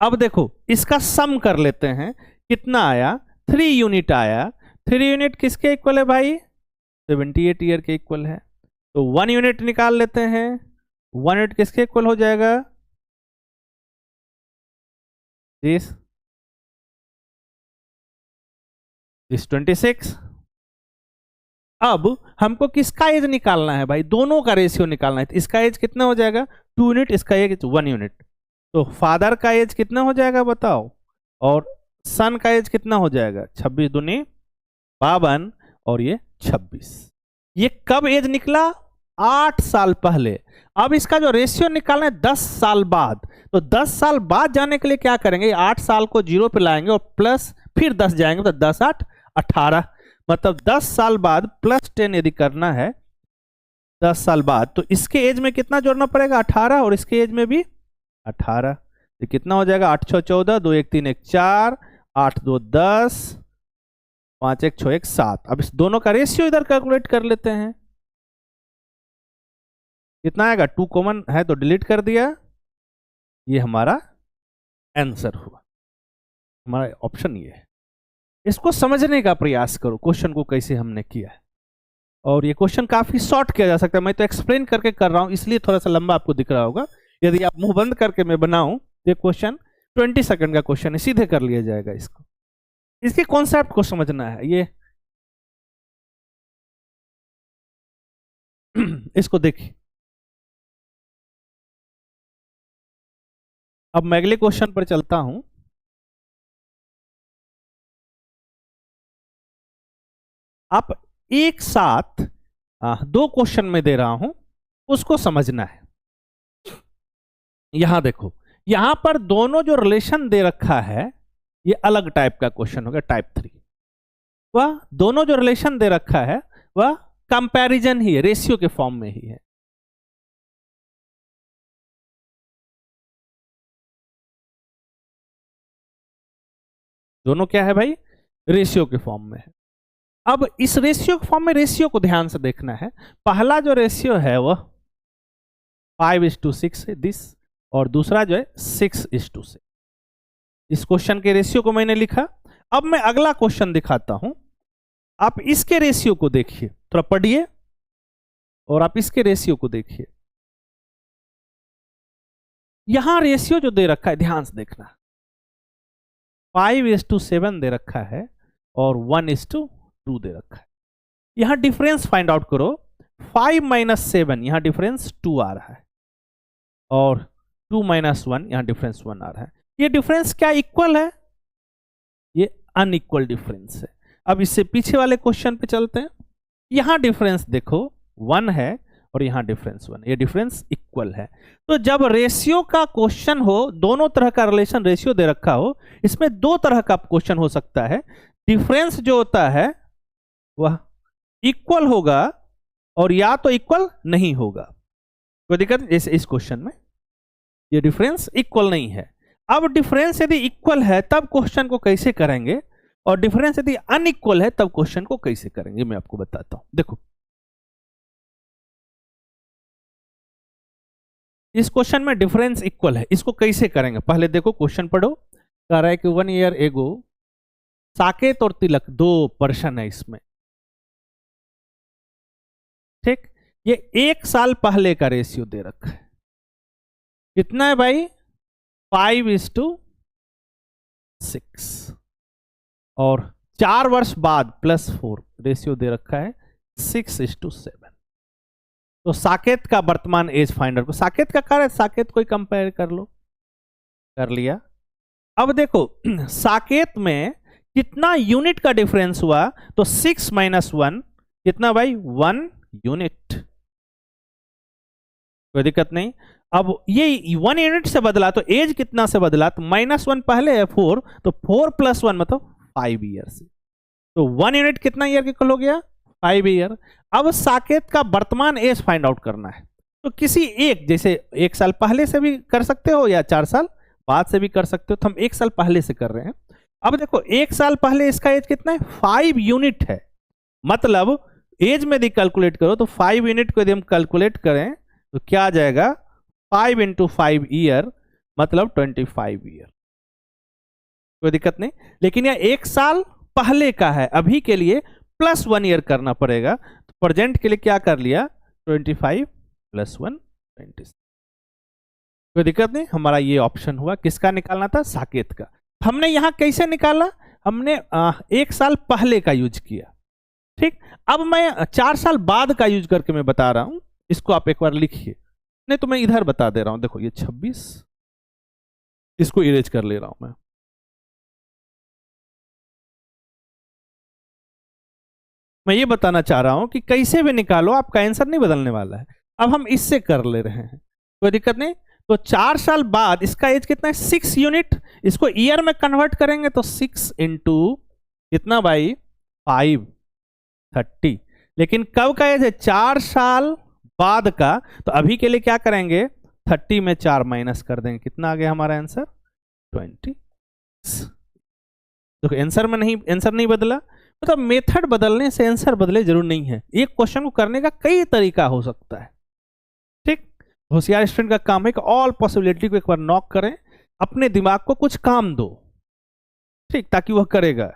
अब देखो इसका सम कर लेते हैं, कितना आया 3 यूनिट आया। 3 यूनिट किसके इक्वल है भाई, 78 ईयर के इक्वल है। तो 1 यूनिट निकाल लेते हैं, 1 यूनिट किसके इक्वल हो जाएगा, दिस 26। अब हमको किसका एज निकालना है भाई, दोनों का रेशियो निकालना है। तो इसका एज कितना हो जाएगा 2 यूनिट, इसका एज 1 यूनिट। तो फादर का एज कितना हो जाएगा बताओ, और सन का एज कितना हो जाएगा 26 दूनी 52 और ये 26। ये कब एज निकला 8 साल पहले। अब इसका जो रेशियो निकालना है 10 साल बाद, तो 10 साल बाद जाने के लिए क्या करेंगे, 8 साल को 0 पे लाएंगे और प्लस फिर 10 जाएंगे, तो 10 8 18, मतलब 10 साल बाद प्लस 10 यदि करना है 10 साल बाद, तो इसके एज में कितना जोड़ना पड़ेगा? 18, और इसके एज में भी 18। तो कितना हो जाएगा? 8 6 14, 2 1 3 1 4, 8 2 10, 5 1 6 1 7। अब इस दोनों का रेशियो इधर कैलकुलेट कर लेते हैं। कितना आएगा? 2 कॉमन है तो डिलीट कर दिया, ये हमारा आंसर हुआ। हमारा ऑप्शन ये है। इसको समझने का प्रयास करो, क्वेश्चन को कैसे हमने किया है। और ये क्वेश्चन काफी शॉर्ट किया जा सकता है, मैं तो एक्सप्लेन करके कर रहा हूं इसलिए थोड़ा सा लंबा आपको दिख रहा होगा। यदि आप मुंह बंद करके मैं बनाऊं तो ये क्वेश्चन 20 सेकंड का क्वेश्चन है, सीधे कर लिया जाएगा। इसको, इसके कॉन्सेप्ट को समझना है। ये इसको देखिए। अब मैं अगले क्वेश्चन पर चलता हूं। आप एक साथ 2 क्वेश्चन में दे रहा हूं, उसको समझना है। यहां देखो, यहां पर दोनों जो रिलेशन दे रखा है ये अलग टाइप का क्वेश्चन होगा, टाइप 3। वह दोनों जो रिलेशन दे रखा है वह कंपैरिजन ही है, रेशियो के फॉर्म में ही है। दोनों क्या है भाई? रेशियो के फॉर्म में है। अब इस रेशियो के फॉर्म में रेशियो को ध्यान से देखना है। पहला जो रेशियो है वह 5:6 है दिस, और दूसरा जो है 6:6। इस क्वेश्चन के रेशियो को मैंने लिखा। अब मैं अगला क्वेश्चन दिखाता हूं, आप इसके रेशियो को देखिए, थोड़ा पढ़िए और आप इसके रेशियो को देखिए। यहां रेशियो जो दे रखा है ध्यान से देखना, 5:7 दे रखा है और 1:2 दे रखा है। यहां डिफरेंस फाइंड आउट करो। 5 - 7 यहां डिफरेंस 2 आ रहा है, और 2 - 1 यहां डिफरेंस 1 आ रहा है। ये डिफरेंस क्या इक्वल है? ये अनइक्वल डिफरेंस है। अब इससे पीछे वाले क्वेश्चन पे चलते हैं। यहां डिफरेंस देखो 1 है और यहां डिफरेंस 1, ये डिफरेंस इक्वल है। तो जब रेशियो का क्वेश्चन हो, दोनों तरह का रिलेशन रेशियो दे रखा हो, इसमें 2 तरह का क्वेश्चन हो सकता है। डिफरेंस जो होता है वह इक्वल होगा और या तो इक्वल नहीं होगा। कोई दिक्कत नहीं, जैसे इस क्वेश्चन में ये डिफरेंस इक्वल नहीं है। अब डिफरेंस यदि इक्वल है तब क्वेश्चन को कैसे करेंगे, और डिफरेंस यदि अनइक्वल है तब क्वेश्चन को कैसे करेंगे, मैं आपको बताता हूं। देखो, इस क्वेश्चन में डिफरेंस इक्वल है, इसको कैसे करेंगे पहले देखो। क्वेश्चन पढ़ो। कह रहा है कि 1 ईयर एगो साकेत और तिलक 2 पर्सन है इसमें, ठीक। ये 1 साल पहले का रेशियो दे रखा है। कितना है भाई? 5:6, और 4 वर्ष बाद +4 रेशियो दे रखा है 6:7। तो साकेत का वर्तमान एज फाइंडर को, साकेत का कार्य, साकेत को कंपेयर कर लो, कर लिया। अब देखो साकेत में कितना यूनिट का डिफरेंस हुआ, तो 6 - 1 कितना भाई? 1 यूनिट। कोई दिक्कत नहीं। अब ये 1 यूनिट से बदला तो एज कितना से बदला? तो -1 पहले है 4, तो 4 + 1 मतलब 5 ईयर से। तो 1 यूनिट कितना ईयर के हो गया? 5 ईयर। अब साकेत का वर्तमान एज फाइंड आउट करना है। तो किसी एक, जैसे 1 साल पहले से भी कर सकते हो या 4 साल बाद से भी कर सकते हो, तो हम 1 साल पहले से कर रहे हैं। अब देखो 1 साल पहले इसका एज कितना है? 5 यूनिट है। मतलब एज में यदि कैलकुलेट करो तो 5 यूनिट को यदि हम कैलकुलेट करें तो क्या आ जाएगा? 5 × 5 ईयर मतलब 25 ईयर। कोई दिक्कत नहीं। लेकिन यह 1 साल पहले का है, अभी के लिए +1 ईयर करना पड़ेगा। तो प्रेजेंट के लिए क्या कर लिया? 25 + 1 26। कोई दिक्कत नहीं। हमारा ये ऑप्शन हुआ। किसका निकालना था? साकेत का। हमने यहां कैसे निकाला? हमने 1 साल पहले का यूज किया, ठीक। अब मैं 4 साल बाद का यूज करके मैं बता रहा हूं, इसको आप एक बार लिखिए। नहीं तो मैं इधर बता दे रहा हूं। देखो ये 26, इसको इरेज कर ले रहा हूं मैं। मैं ये बताना चाह रहा हूं कि कैसे भी निकालो आपका आंसर नहीं बदलने वाला है। अब हम इससे कर ले रहे हैं, कोई दिक्कत नहीं। तो 4 साल बाद इसका एज कितना है? 6 यूनिट। इसको ईयर में कन्वर्ट करेंगे तो 6 × कितना भाई? 530, लेकिन कब का एज है? 4 साल बाद का। तो अभी के लिए क्या करेंगे? 30 में 4 माइनस कर देंगे, कितना आ गया हमारा आंसर? 20। देखो आंसर नहीं बदला, मतलब मेथड बदलने से आंसर बदले जरूर नहीं है। एक क्वेश्चन को करने का कई तरीका हो सकता है। ठीक, होशियार स्टूडेंट का काम है कि ऑल पॉसिबिलिटी को एक बार नॉक करें, अपने दिमाग को कुछ काम दो, ठीक, ताकि वह करेगा।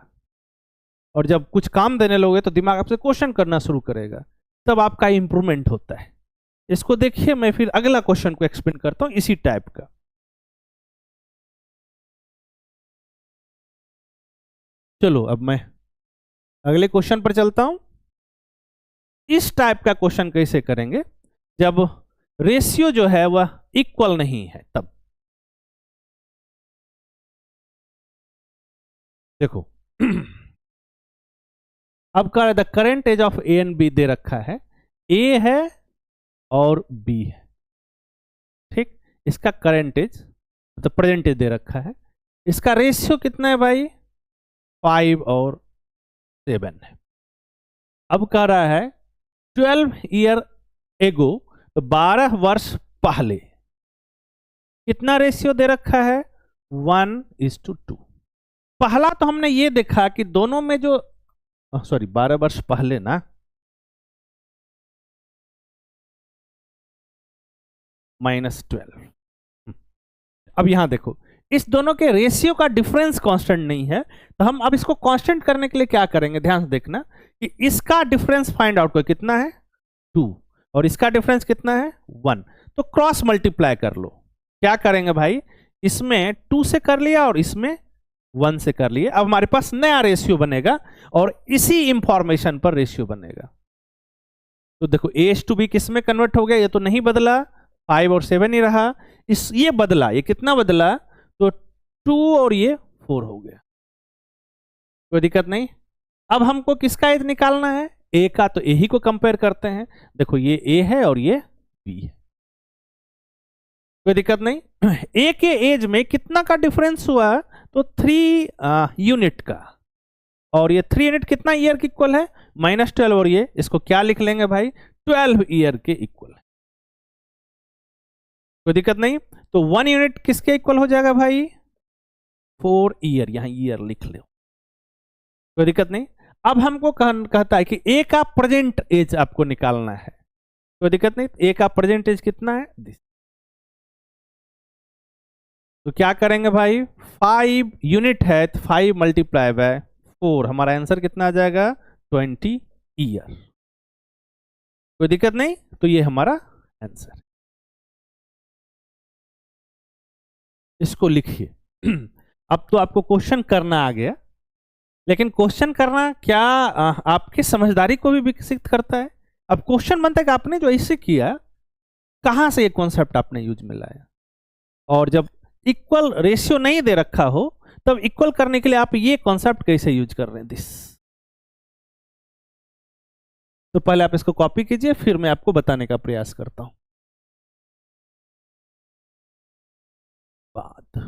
और जब कुछ काम देने लोगे तो दिमाग आपसे क्वेश्चन करना शुरू करेगा, तब आपका इंप्रूवमेंट होता है। इसको देखिए, मैं फिर अगला क्वेश्चन को एक्सप्लेन करता हूं इसी टाइप का। चलो अब मैं अगले क्वेश्चन पर चलता हूं। इस टाइप का क्वेश्चन कैसे करेंगे? जब रेशियो जो है वह इक्वल नहीं है तब। देखो अब का the current age of A and B दे रखा है, ए है और बी है। ठीक, इसका करेंट एज मतलब प्रेजेंट एज दे रखा है। इसका रेशियो कितना है भाई? 5 और 7 है। अब कह रहा है 12 ईयर एगो, तो 12 वर्ष पहले कितना रेशियो दे रखा है? 1:2। पहला तो हमने ये देखा कि दोनों में जो 12 वर्ष पहले ना, -12। अब यहां देखो, इस दोनों के रेशियो का डिफरेंस कांस्टेंट नहीं है, तो हम अब इसको कांस्टेंट करने के लिए क्या करेंगे? ध्यान से देखना कि इसका डिफरेंस फाइंड आउट कर, कितना है? 2, और इसका डिफरेंस कितना है? 1। तो क्रॉस मल्टीप्लाई कर लो। क्या करेंगे भाई? इसमें 2 से कर लिया और इसमें 1 से कर लिया। अब हमारे पास नया रेशियो बनेगा और इसी इंफॉर्मेशन पर रेशियो बनेगा। तो देखो A/B किस में कन्वर्ट हो गया? ये तो नहीं बदला, 5 और 7 ही रहा। ये बदला, ये कितना बदला? तो 2 और ये 4 हो गया। कोई दिक्कत नहीं। अब हमको किसका एज निकालना है? ए का, तो ए ही को कंपेयर करते हैं। देखो ये ए है और ये बी है, कोई दिक्कत नहीं। ए के एज में कितना का डिफरेंस हुआ? तो 3 यूनिट का, और ये 3 यूनिट कितना ईयर के इक्वल है? -12, और ये इसको क्या लिख लेंगे भाई? 12 ईयर के इक्वल है। कोई दिक्कत नहीं। तो 1 यूनिट किसके इक्वल हो जाएगा भाई? 4 ईयर, यहां ईयर लिख लो, कोई दिक्कत नहीं। अब हमको कहता है कि ए का प्रेजेंट एज आपको निकालना है, कोई दिक्कत नहीं। ए का प्रेजेंट एज कितना है? तो क्या करेंगे भाई? 5 यूनिट है, तो 5 मल्टीप्लाई बाय 4, हमारा आंसर कितना आ जाएगा? 20 ईयर। कोई दिक्कत नहीं। तो ये हमारा आंसर, इसको लिखिए। अब तो आपको क्वेश्चन करना आ गया, लेकिन क्वेश्चन करना क्या आपकी समझदारी को भी विकसित करता है। अब क्वेश्चन बनता है कि आपने जो ऐसे किया, कहां से ये कॉन्सेप्ट आपने यूज में लाया। और जब इक्वल रेशियो नहीं दे रखा हो, तब इक्वल करने के लिए आप ये कॉन्सेप्ट कैसे यूज कर रहे हैं, दिस। तो पहले आप इसको कॉपी कीजिए, फिर मैं आपको बताने का प्रयास करता हूं। बाद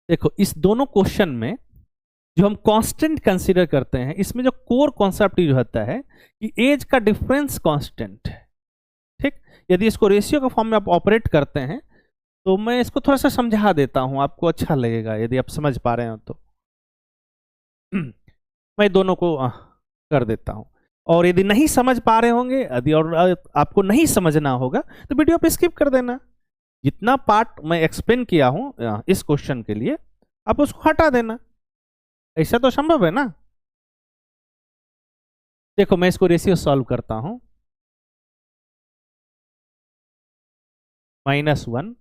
देखो, इस दोनों क्वेश्चन में जो हम कांस्टेंट कंसीडर करते हैं, इसमें जो कोर कॉन्सेप्ट यूज होता है कि एज का डिफरेंस कांस्टेंट है। ठीक, यदि इसको रेशियो के फॉर्म में आप ऑपरेट करते हैं, तो मैं इसको थोड़ा सा समझा देता हूं, आपको अच्छा लगेगा यदि आप समझ पा रहे हो तो। मैं दोनों को कर देता हूं, और यदि नहीं समझ पा रहे होंगे, यदि और आपको नहीं समझना होगा, तो वीडियो पे स्किप कर देना। जितना पार्ट मैं एक्सप्लेन किया हूं इस क्वेश्चन के लिए, आप उसको हटा देना। ऐसा तो संभव है ना। देखो मैं इसको रेशियो सॉल्व करता हूं। -1,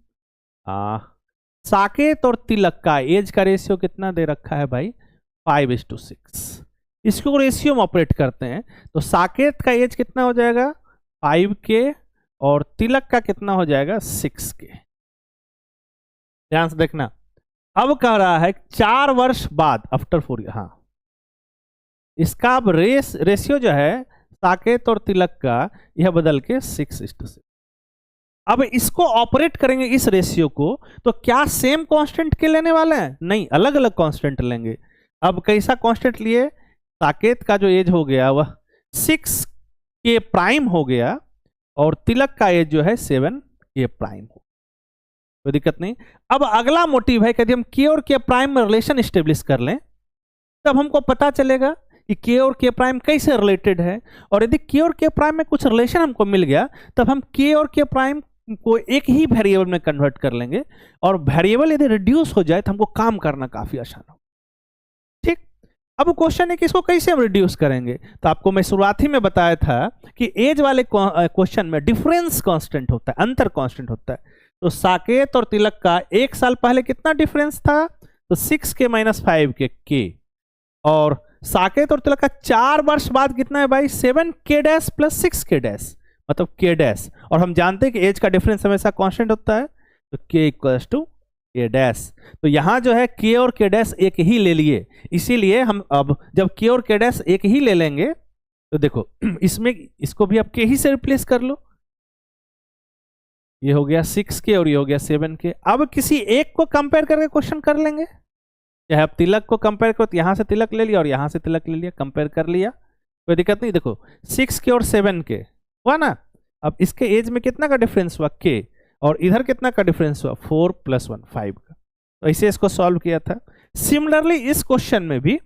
साकेत और तिलक का एज का रेशियो कितना दे रखा है भाई? 5:6। इसको रेशियो में ऑपरेट करते हैं, तो साकेत का एज कितना हो जाएगा? 5 के, और तिलक का कितना हो जाएगा? 6 के। ध्यान से देखना। अब कह रहा है 4 वर्ष बाद, आफ्टर 4 ईयर। हाँ, इसका अब रेशियो जो है साकेत और तिलक का यह बदल के 6:6। अब इसको ऑपरेट करेंगे इस रेशियो को, तो क्या सेम कांस्टेंट के लेने वाले हैं? नहीं, अलग अलग कांस्टेंट लेंगे। अब कैसा कांस्टेंट लिए? साकेत का जो एज हो गया वह 6 के प्राइम हो गया और तिलक का एज जो है 7 के प्राइम हो, कोई दिक्कत नहीं। अब अगला मोटिव है कि यदि हम के और के प्राइम में रिलेशन स्टेब्लिश कर लें तब हमको पता चलेगा कि के और के प्राइम कैसे रिलेटेड है, और यदि के और के प्राइम में कुछ रिलेशन हमको मिल गया तब हम के और के प्राइम को एक ही वेरिएबल में कन्वर्ट कर लेंगे, और वेरिएबल यदि रिड्यूस हो जाए तो हमको काम करना काफी आसान हो। ठीक, अब क्वेश्चन है कि इसको कैसे हम रिड्यूस करेंगे। तो आपको मैं शुरुआत ही में बताया था कि एज वाले क्वेश्चन में डिफरेंस कांस्टेंट होता है, अंतर कांस्टेंट होता है। तो साकेत और तिलक का 1 साल पहले कितना डिफरेंस था? तो 6 - 5 के, और साकेत और तिलक का 4 वर्ष बाद कितना है भाई? 7k प्लस 6k, मतलब k। और हम जानते हैं कि एज का डिफरेंस हमेशा कांस्टेंट होता है, तो k इक्वल्स टू k। तो यहां जो है k और k एक ही ले लिए, इसीलिए हम अब जब k और k एक ही ले लेंगे तो देखो इसमें इसको भी अब k ही से रिप्लेस कर लो। ये हो गया 6k और ये हो गया 7k। अब किसी एक को कंपेयर करके क्वेश्चन कर लेंगे, चाहे आप तिलक को कंपेयर करो तो यहां से तिलक ले लिया और यहां से तिलक ले लिया, कंपेयर कर लिया, कोई दिक्कत नहीं। देखो 6k और 7k हुआ ना। अब इसके एज में कितना का डिफरेंस हुआ? k, और इधर कितना का डिफरेंस हुआ? 4 + 1 5 का। तो ऐसे इसको सॉल्व किया था। सिमिलरली इस क्वेश्चन में भी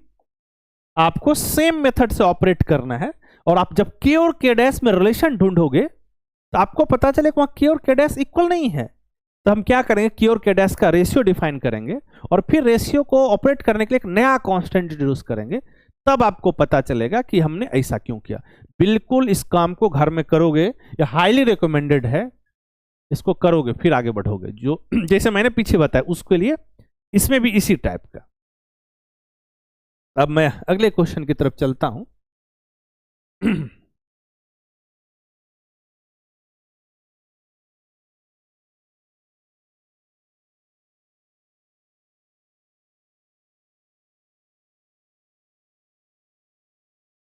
आपको सेम मेथड से ऑपरेट करना है, और आप जब k और k' में रिलेशन ढूंढोगे तो आपको पता चले कि वहां k और k' इक्वल नहीं है। तो हम क्या करेंगे? k और k' का रेशियो डिफाइन करेंगे और फिर रेशियो को ऑपरेट करने के लिए एक नया कांस्टेंट इंट्रोड्यूस करेंगे, तब आपको पता चलेगा कि हमने ऐसा क्यों किया। बिल्कुल इस काम को घर में करोगे, यह हाईली रिकमेंडेड है, इसको करोगे फिर आगे बढ़ोगे। जो जैसे मैंने पीछे बताया उसके लिए इसमें भी इसी टाइप का। अब मैं अगले क्वेश्चन की तरफ चलता हूं।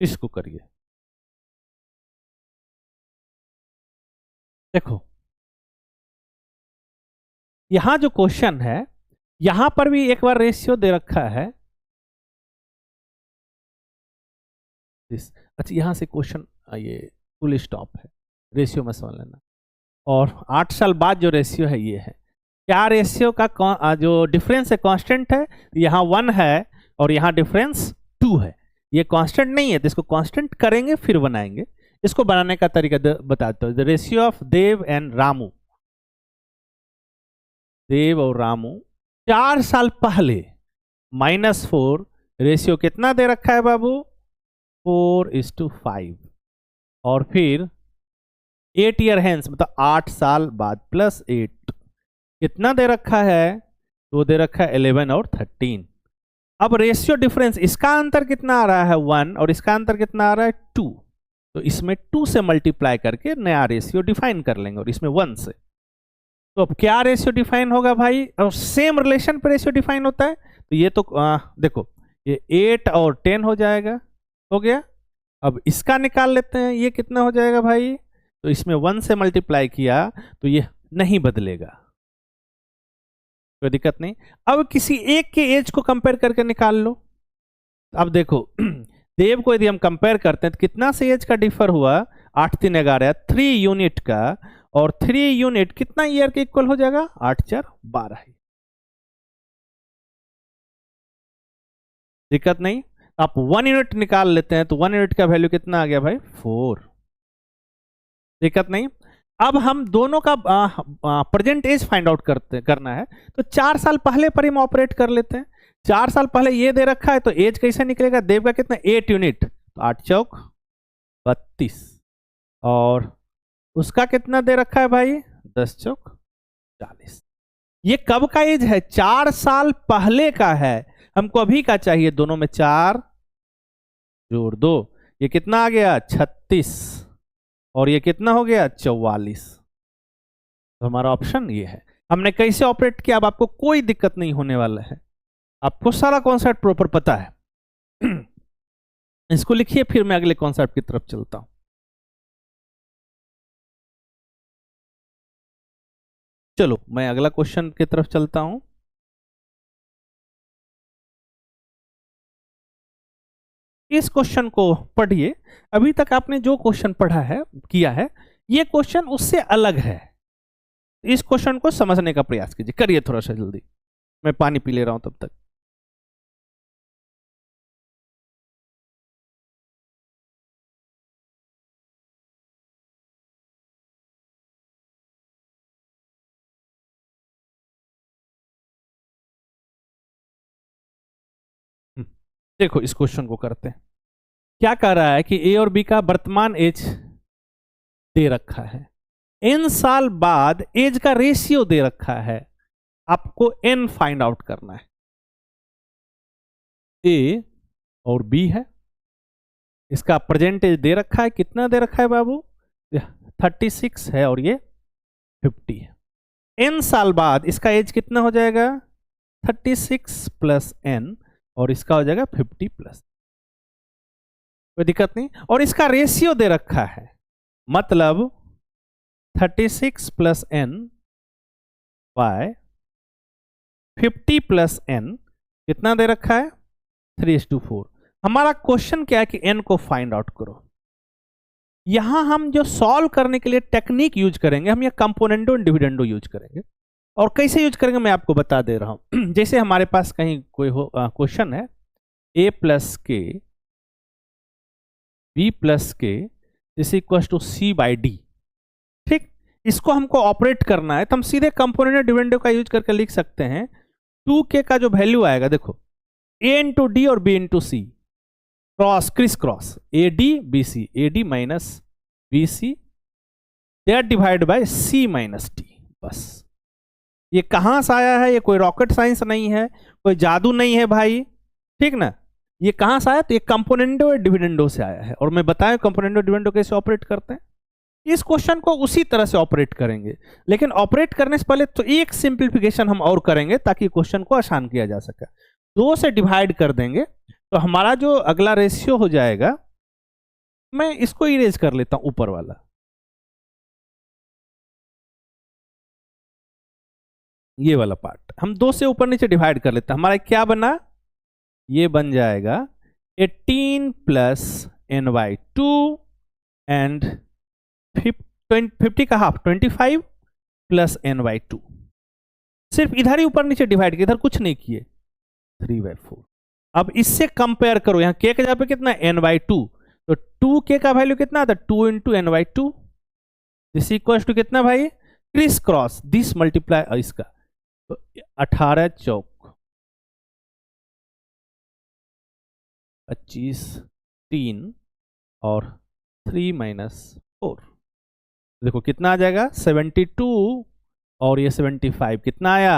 इसको करिए। देखो यहां जो क्वेश्चन है यहां पर भी एक बार रेशियो दे रखा है। अच्छा यहां से क्वेश्चन ये फुल स्टॉप है, रेशियो में समझ लेना। और 8 साल बाद जो रेशियो है ये है। क्या रेशियो का जो डिफरेंस है कांस्टेंट है, यहाँ 1 है और यहाँ डिफरेंस 2 है। ये कांस्टेंट नहीं है तो इसको कांस्टेंट करेंगे फिर बनाएंगे। इसको बनाने का तरीका बताता हूँ। The ratio of Dev and Ramu, Dev और रामू 4 साल पहले -4, रेशियो कितना दे रखा है बाबू? 4:5। और फिर 8 ईयर हेंस, मतलब 8 साल बाद +8 कितना दे रखा है? तो दे रखा है 11 और 13। अब रेशियो डिफरेंस, इसका अंतर कितना आ रहा है? 1, और इसका अंतर कितना आ रहा है? 2। तो इसमें 2 से मल्टीप्लाई करके नया रेशियो डिफाइन कर लेंगे, और इसमें 1 से। तो अब क्या रेशियो डिफाइन होगा भाई? और सेम रिलेशन पर रेशियो डिफाइन होता है, तो ये तो देखो ये 8 और 10 हो जाएगा, हो गया। अब इसका निकाल लेते हैं, ये कितना हो जाएगा भाई? तो इसमें 1 से मल्टीप्लाई किया तो ये नहीं बदलेगा, कोई दिक्कत नहीं। अब किसी एक के एज को कंपेयर करके निकाल लो। अब देखो देव को यदि हम कंपेयर करते हैं तो कितना से एज का डिफर हुआ? 8 3 11, 3 यूनिट का, और 3 यूनिट कितना ईयर के इक्वल हो जाएगा? 8 4 12। दिक्कत नहीं। आप 1 यूनिट निकाल लेते हैं तो 1 यूनिट का वैल्यू कितना आ गया भाई? 4। दिक्कत नहीं। अब हम दोनों का प्रेजेंट एज फाइंड आउट करना है, तो 4 साल पहले पर हम ऑपरेट कर लेते हैं। 4 साल पहले ये दे रखा है तो एज कैसे निकलेगा? देव का कितना? 8 यूनिट, तो 8 चौक 32, और उसका कितना दे रखा है भाई? 10 चौक 40। ये कब का एज है? 4 साल पहले का है। हमको अभी का चाहिए। दोनों में 4 जोड़ 2, ये कितना आ गया? 36, और ये कितना हो गया? 44। तो हमारा ऑप्शन ये है। हमने कैसे ऑपरेट किया, अब आपको कोई दिक्कत नहीं होने वाला है, आपको सारा कॉन्सेप्ट प्रॉपर पता है। इसको लिखिए, फिर मैं अगले कॉन्सेप्ट की तरफ चलता हूं। चलो मैं अगला क्वेश्चन की तरफ चलता हूं। इस क्वेश्चन को पढ़िए। अभी तक आपने जो क्वेश्चन पढ़ा है किया है, ये क्वेश्चन उससे अलग है। इस क्वेश्चन को समझने का प्रयास कीजिए, करिए थोड़ा सा जल्दी। मैं पानी पी ले रहा हूं तब तक। देखो इस क्वेश्चन को करते हैं। क्या कह रहा है कि ए और बी का वर्तमान एज दे रखा है, एन साल बाद एज का रेशियो दे रखा है, आपको एन फाइंड आउट करना है। ए और बी है, इसका प्रेजेंट एज दे रखा है, कितना दे रखा है बाबू? 36 है और ये 50 है। एन साल बाद इसका एज कितना हो जाएगा? 36 प्लस एन, और इसका हो जाएगा 50 प्लस। कोई दिक्कत नहीं। और इसका रेशियो दे रखा है, मतलब 36 plus n by 50 plus n कितना दे रखा है? 3:4। हमारा क्वेश्चन क्या है कि एन को फाइंड आउट करो। यहां हम जो सॉल्व करने के लिए टेक्निक यूज करेंगे, हम यह कंपोनेंडो एंड डिविडेंडो यूज करेंगे। और कैसे यूज करेंगे मैं आपको बता दे रहा हूं। जैसे हमारे पास कहीं कोई क्वेश्चन है, a plus k b plus k is equal to c by d. ठीक, इसको हमको ऑपरेट करना है, तो हम सीधे कंपोनेंट डिविडेंडो का यूज करके लिख सकते हैं। 2k का जो वैल्यू आएगा, देखो a इंटू डी और b into c, cross criss cross, a d b c, a d minus b c, that divide by c minus d. बस ये कहां से आया है? ये कोई रॉकेट साइंस नहीं है, कोई जादू नहीं है भाई, ठीक ना। ये कहां से आया? तो ये कंपोनेंडो और डिविडेंडो से आया है। और मैं बताया कंपोनेंडो डिविडेंडो कैसे ऑपरेट करते हैं। इस क्वेश्चन को उसी तरह से ऑपरेट करेंगे, लेकिन ऑपरेट करने से पहले तो एक सिंप्लीफिकेशन हम और करेंगे ताकि क्वेश्चन को आसान किया जा सके। 2 से डिवाइड कर देंगे तो हमारा जो अगला रेशियो हो जाएगा, मैं इसको इरेज कर लेता हूं, ऊपर वाला। ये वाला पार्ट हम 2 से ऊपर नीचे डिवाइड कर लेते हैं। हमारा क्या बना? ये बन जाएगा 18 प्लस एन बाई 2 एंड 50 का हाफ 25 प्लस एन बाई 2। सिर्फ इधर ही ऊपर नीचे डिवाइड किया, इधर कुछ नहीं किए। 3/4। अब इससे कंपेयर करो, यहां के जगह पे कितना? N by 2। तो 2k का वैल्यू कितना आता? 2 into n by 2 this equal to कितना भाई? क्रिस क्रॉस दिस मल्टीप्लाई इसका, तो 18 चौक 25, 3 और 3 माइनस 4, देखो कितना आ जाएगा? 72 और ये 75 कितना आया?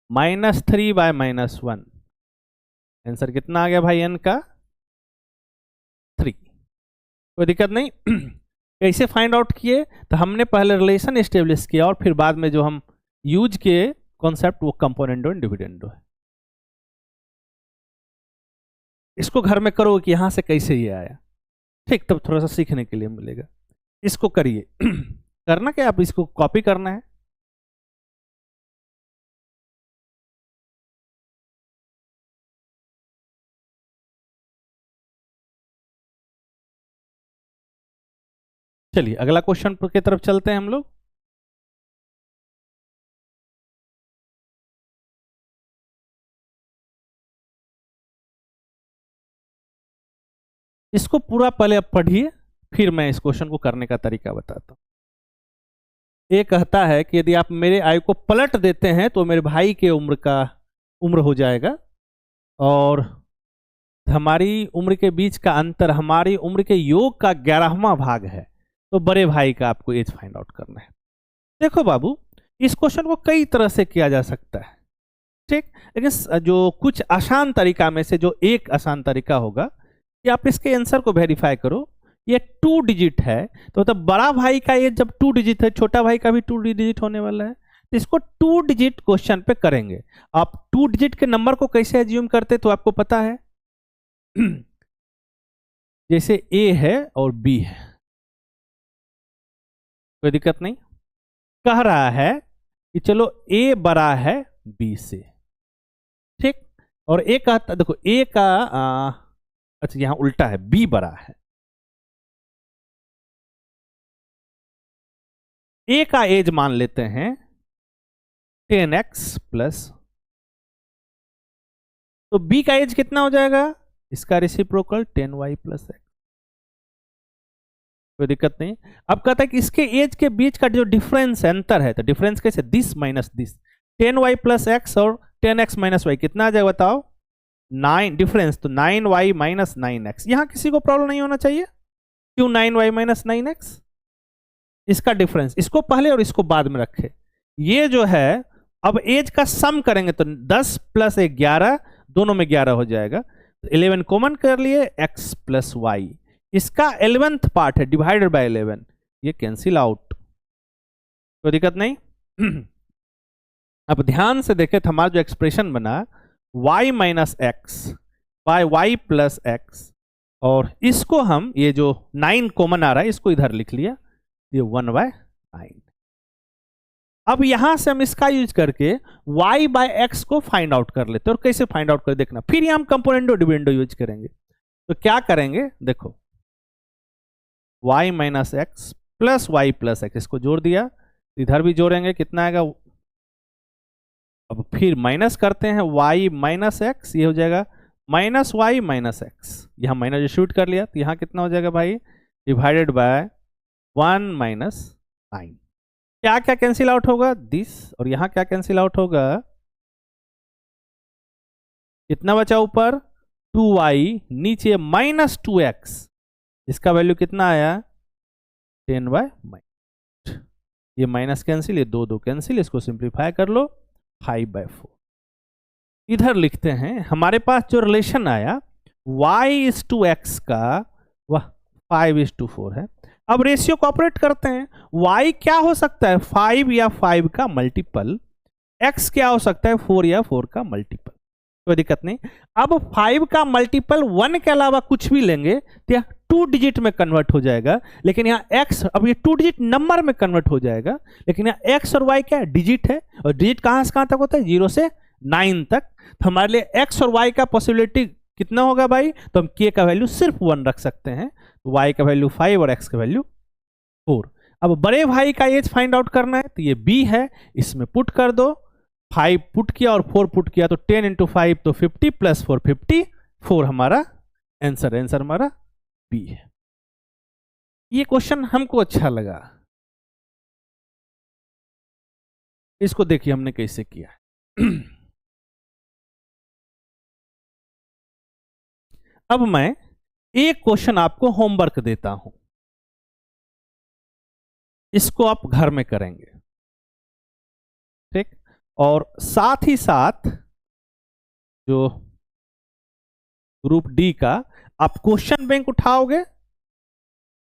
-3 बाय -1। आंसर कितना आ गया भाई एन का? 3। कोई दिक्कत नहीं। कैसे फाइंड आउट किए? तो हमने पहले रिलेशन एस्टेब्लिश किया और फिर बाद में जो हम यूज किए कॉन्सेप्ट, वो कंपोनेंडो एंड डिविडेंडो है। इसको घर में करो कि यहां से कैसे ये आया, ठीक, तब थोड़ा सा सीखने के लिए मिलेगा। इसको करिए। करना क्या, आप इसको कॉपी करना है। चलिए अगला क्वेश्चन की तरफ चलते हैं हम लोग। इसको पूरा पहले आप पढ़िए, फिर मैं इस क्वेश्चन को करने का तरीका बताता हूं। ये कहता है कि यदि आप मेरे आयु को पलट देते हैं तो मेरे भाई के उम्र हो जाएगा, और हमारी उम्र के बीच का अंतर हमारी उम्र के योग का 11वां भाग है, तो बड़े भाई का आपको एज फाइंड आउट करना है। देखो बाबू, इस क्वेश्चन को कई तरह से किया जा सकता है, ठीक, लेकिन जो कुछ आसान तरीका में से जो एक आसान तरीका होगा कि आप इसके आंसर को वेरीफाई करो। ये 2 डिजिट है, तो मतलब बड़ा भाई का ये जब 2 डिजिट है, छोटा भाई का भी 2 डिजिट होने वाला है, तो इसको 2 डिजिट क्वेश्चन पे करेंगे। आप 2 डिजिट के नंबर को कैसे एज्यूम करते तो आपको पता है। जैसे ए है और बी है, कोई दिक्कत नहीं। कह रहा है कि चलो ए बड़ा है बी से, ठीक, और ए का देखो ए का अच्छा यहां उल्टा है, बी बड़ा है, ए का एज मान लेते हैं 10x प्लस, तो बी का एज कितना हो जाएगा, इसका रेसिप्रोकल 10y प्लस एक्स, कोई दिक्कत नहीं। अब कहता है कि इसके एज के बीच का जो डिफरेंस है, अंतर है, तो डिफरेंस कैसे, this minus this, 10y plus x और 10x माइनस वाई कितना आ जाएगा बताओ, 9 डिफरेंस, तो 9y माइनस 9x। यहां किसी को प्रॉब्लम नहीं होना चाहिए, क्यों 9y माइनस 9x, इसका डिफरेंस, इसको पहले और इसको बाद में रखे। ये जो है अब एज का सम करेंगे तो 10 प्लस 11, दोनों में 11 हो जाएगा, तो 11 कॉमन कर लिए, x प्लस वाई, इसका 11th पार्ट है डिवाइडेड बाय 11, ये कैंसिल आउट, कोई दिक्कत नहीं। अब ध्यान से देखें तो हमारा जो एक्सप्रेशन बना y minus x by y plus x, और इसको हम ये जो 9 कॉमन आ रहा है इसको इधर लिख लिया, ये 1/9। अब यहां से हम इसका यूज करके y बाय एक्स को फाइंड आउट कर लेते हैं, और कैसे फाइंड आउट कर देखना, फिर हम कंपोनेंडो डिविडेंडो यूज करेंगे। तो क्या करेंगे देखो, y minus x plus y plus x, इसको जोड़ दिया, इधर भी जोड़ेंगे, कितना आएगा, अब फिर माइनस करते हैं y माइनस एक्स, ये हो जाएगा माइनस वाई माइनस एक्स, यहां माइनस शूट कर लिया, तो यहां कितना हो जाएगा भाई, डिवाइडेड बाय 1 माइनस 9, क्या क्या कैंसिल आउट होगा, दिस, और यहां क्या कैंसिल आउट होगा, कितना बचा ऊपर 2y, नीचे माइनस 2x, इसका वैल्यू कितना आया 10/, ये माइनस कैंसिल, ये 2 2 कैंसिल, इसको सिंप्लीफाई कर लो 5/4। इधर लिखते हैं हमारे पास जो रिलेशन आया y/x का वह 5:4 है। अब रेशियो को ऑपरेट करते हैं, y क्या हो सकता है 5 या 5 का मल्टीपल, x क्या हो सकता है 4 या 4 का मल्टीपल, कोई दिक्कत नहीं। अब 5 का मल्टीपल 1 के अलावा कुछ भी लेंगे तो यह 2 डिजिट में कन्वर्ट हो जाएगा, लेकिन यहाँ x, अब ये 2 डिजिट नंबर में कन्वर्ट हो जाएगा, लेकिन यहाँ x और y क्या है, डिजिट है, और डिजिट कहां से कहां तक होता है, 0 से 9 तक, तो हमारे लिए x और y का पॉसिबिलिटी कितना होगा भाई, तो हम k का वैल्यू सिर्फ 1 रख सकते हैं, y का वैल्यू 5 और x का वैल्यू 4। अब बड़े भाई का एज फाइंड आउट करना है, तो ये b है, इसमें पुट कर दो, 5 पुट किया और 4 पुट किया, तो 10 × 5 तो 50 प्लस 4 54 हमारा आंसर हमारा b है। ये क्वेश्चन हमको अच्छा लगा, इसको देखिए हमने कैसे किया है। अब मैं एक क्वेश्चन आपको होमवर्क देता हूं, इसको आप घर में करेंगे, ठीक, और साथ ही साथ जो ग्रुप डी का आप क्वेश्चन बैंक उठाओगे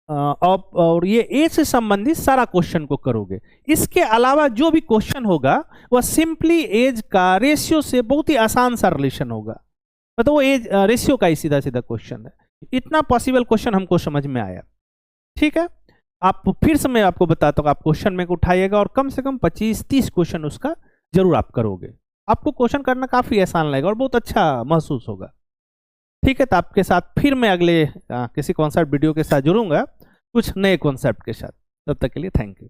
और ये ए से संबंधित सारा क्वेश्चन को करोगे। इसके अलावा जो भी क्वेश्चन होगा वह सिंपली एज का रेशियो से बहुत ही आसान सा रिलेशन होगा, मतलब वो एज रेशियो का ही सीधा सीधा क्वेश्चन है। इतना पॉसिबल क्वेश्चन हमको समझ में आया, ठीक है। आप फिर से मैं आपको बताता हूँ, आप क्वेश्चन में उठाइएगा और कम से कम 25-30 क्वेश्चन उसका जरूर आप करोगे, आपको क्वेश्चन करना काफी आसान लगेगा और बहुत अच्छा महसूस होगा, ठीक है। तो आपके साथ फिर मैं अगले किसी कॉन्सेप्ट वीडियो के साथ जुड़ूंगा कुछ नए कॉन्सेप्ट के साथ, तब तक के लिए थैंक यू।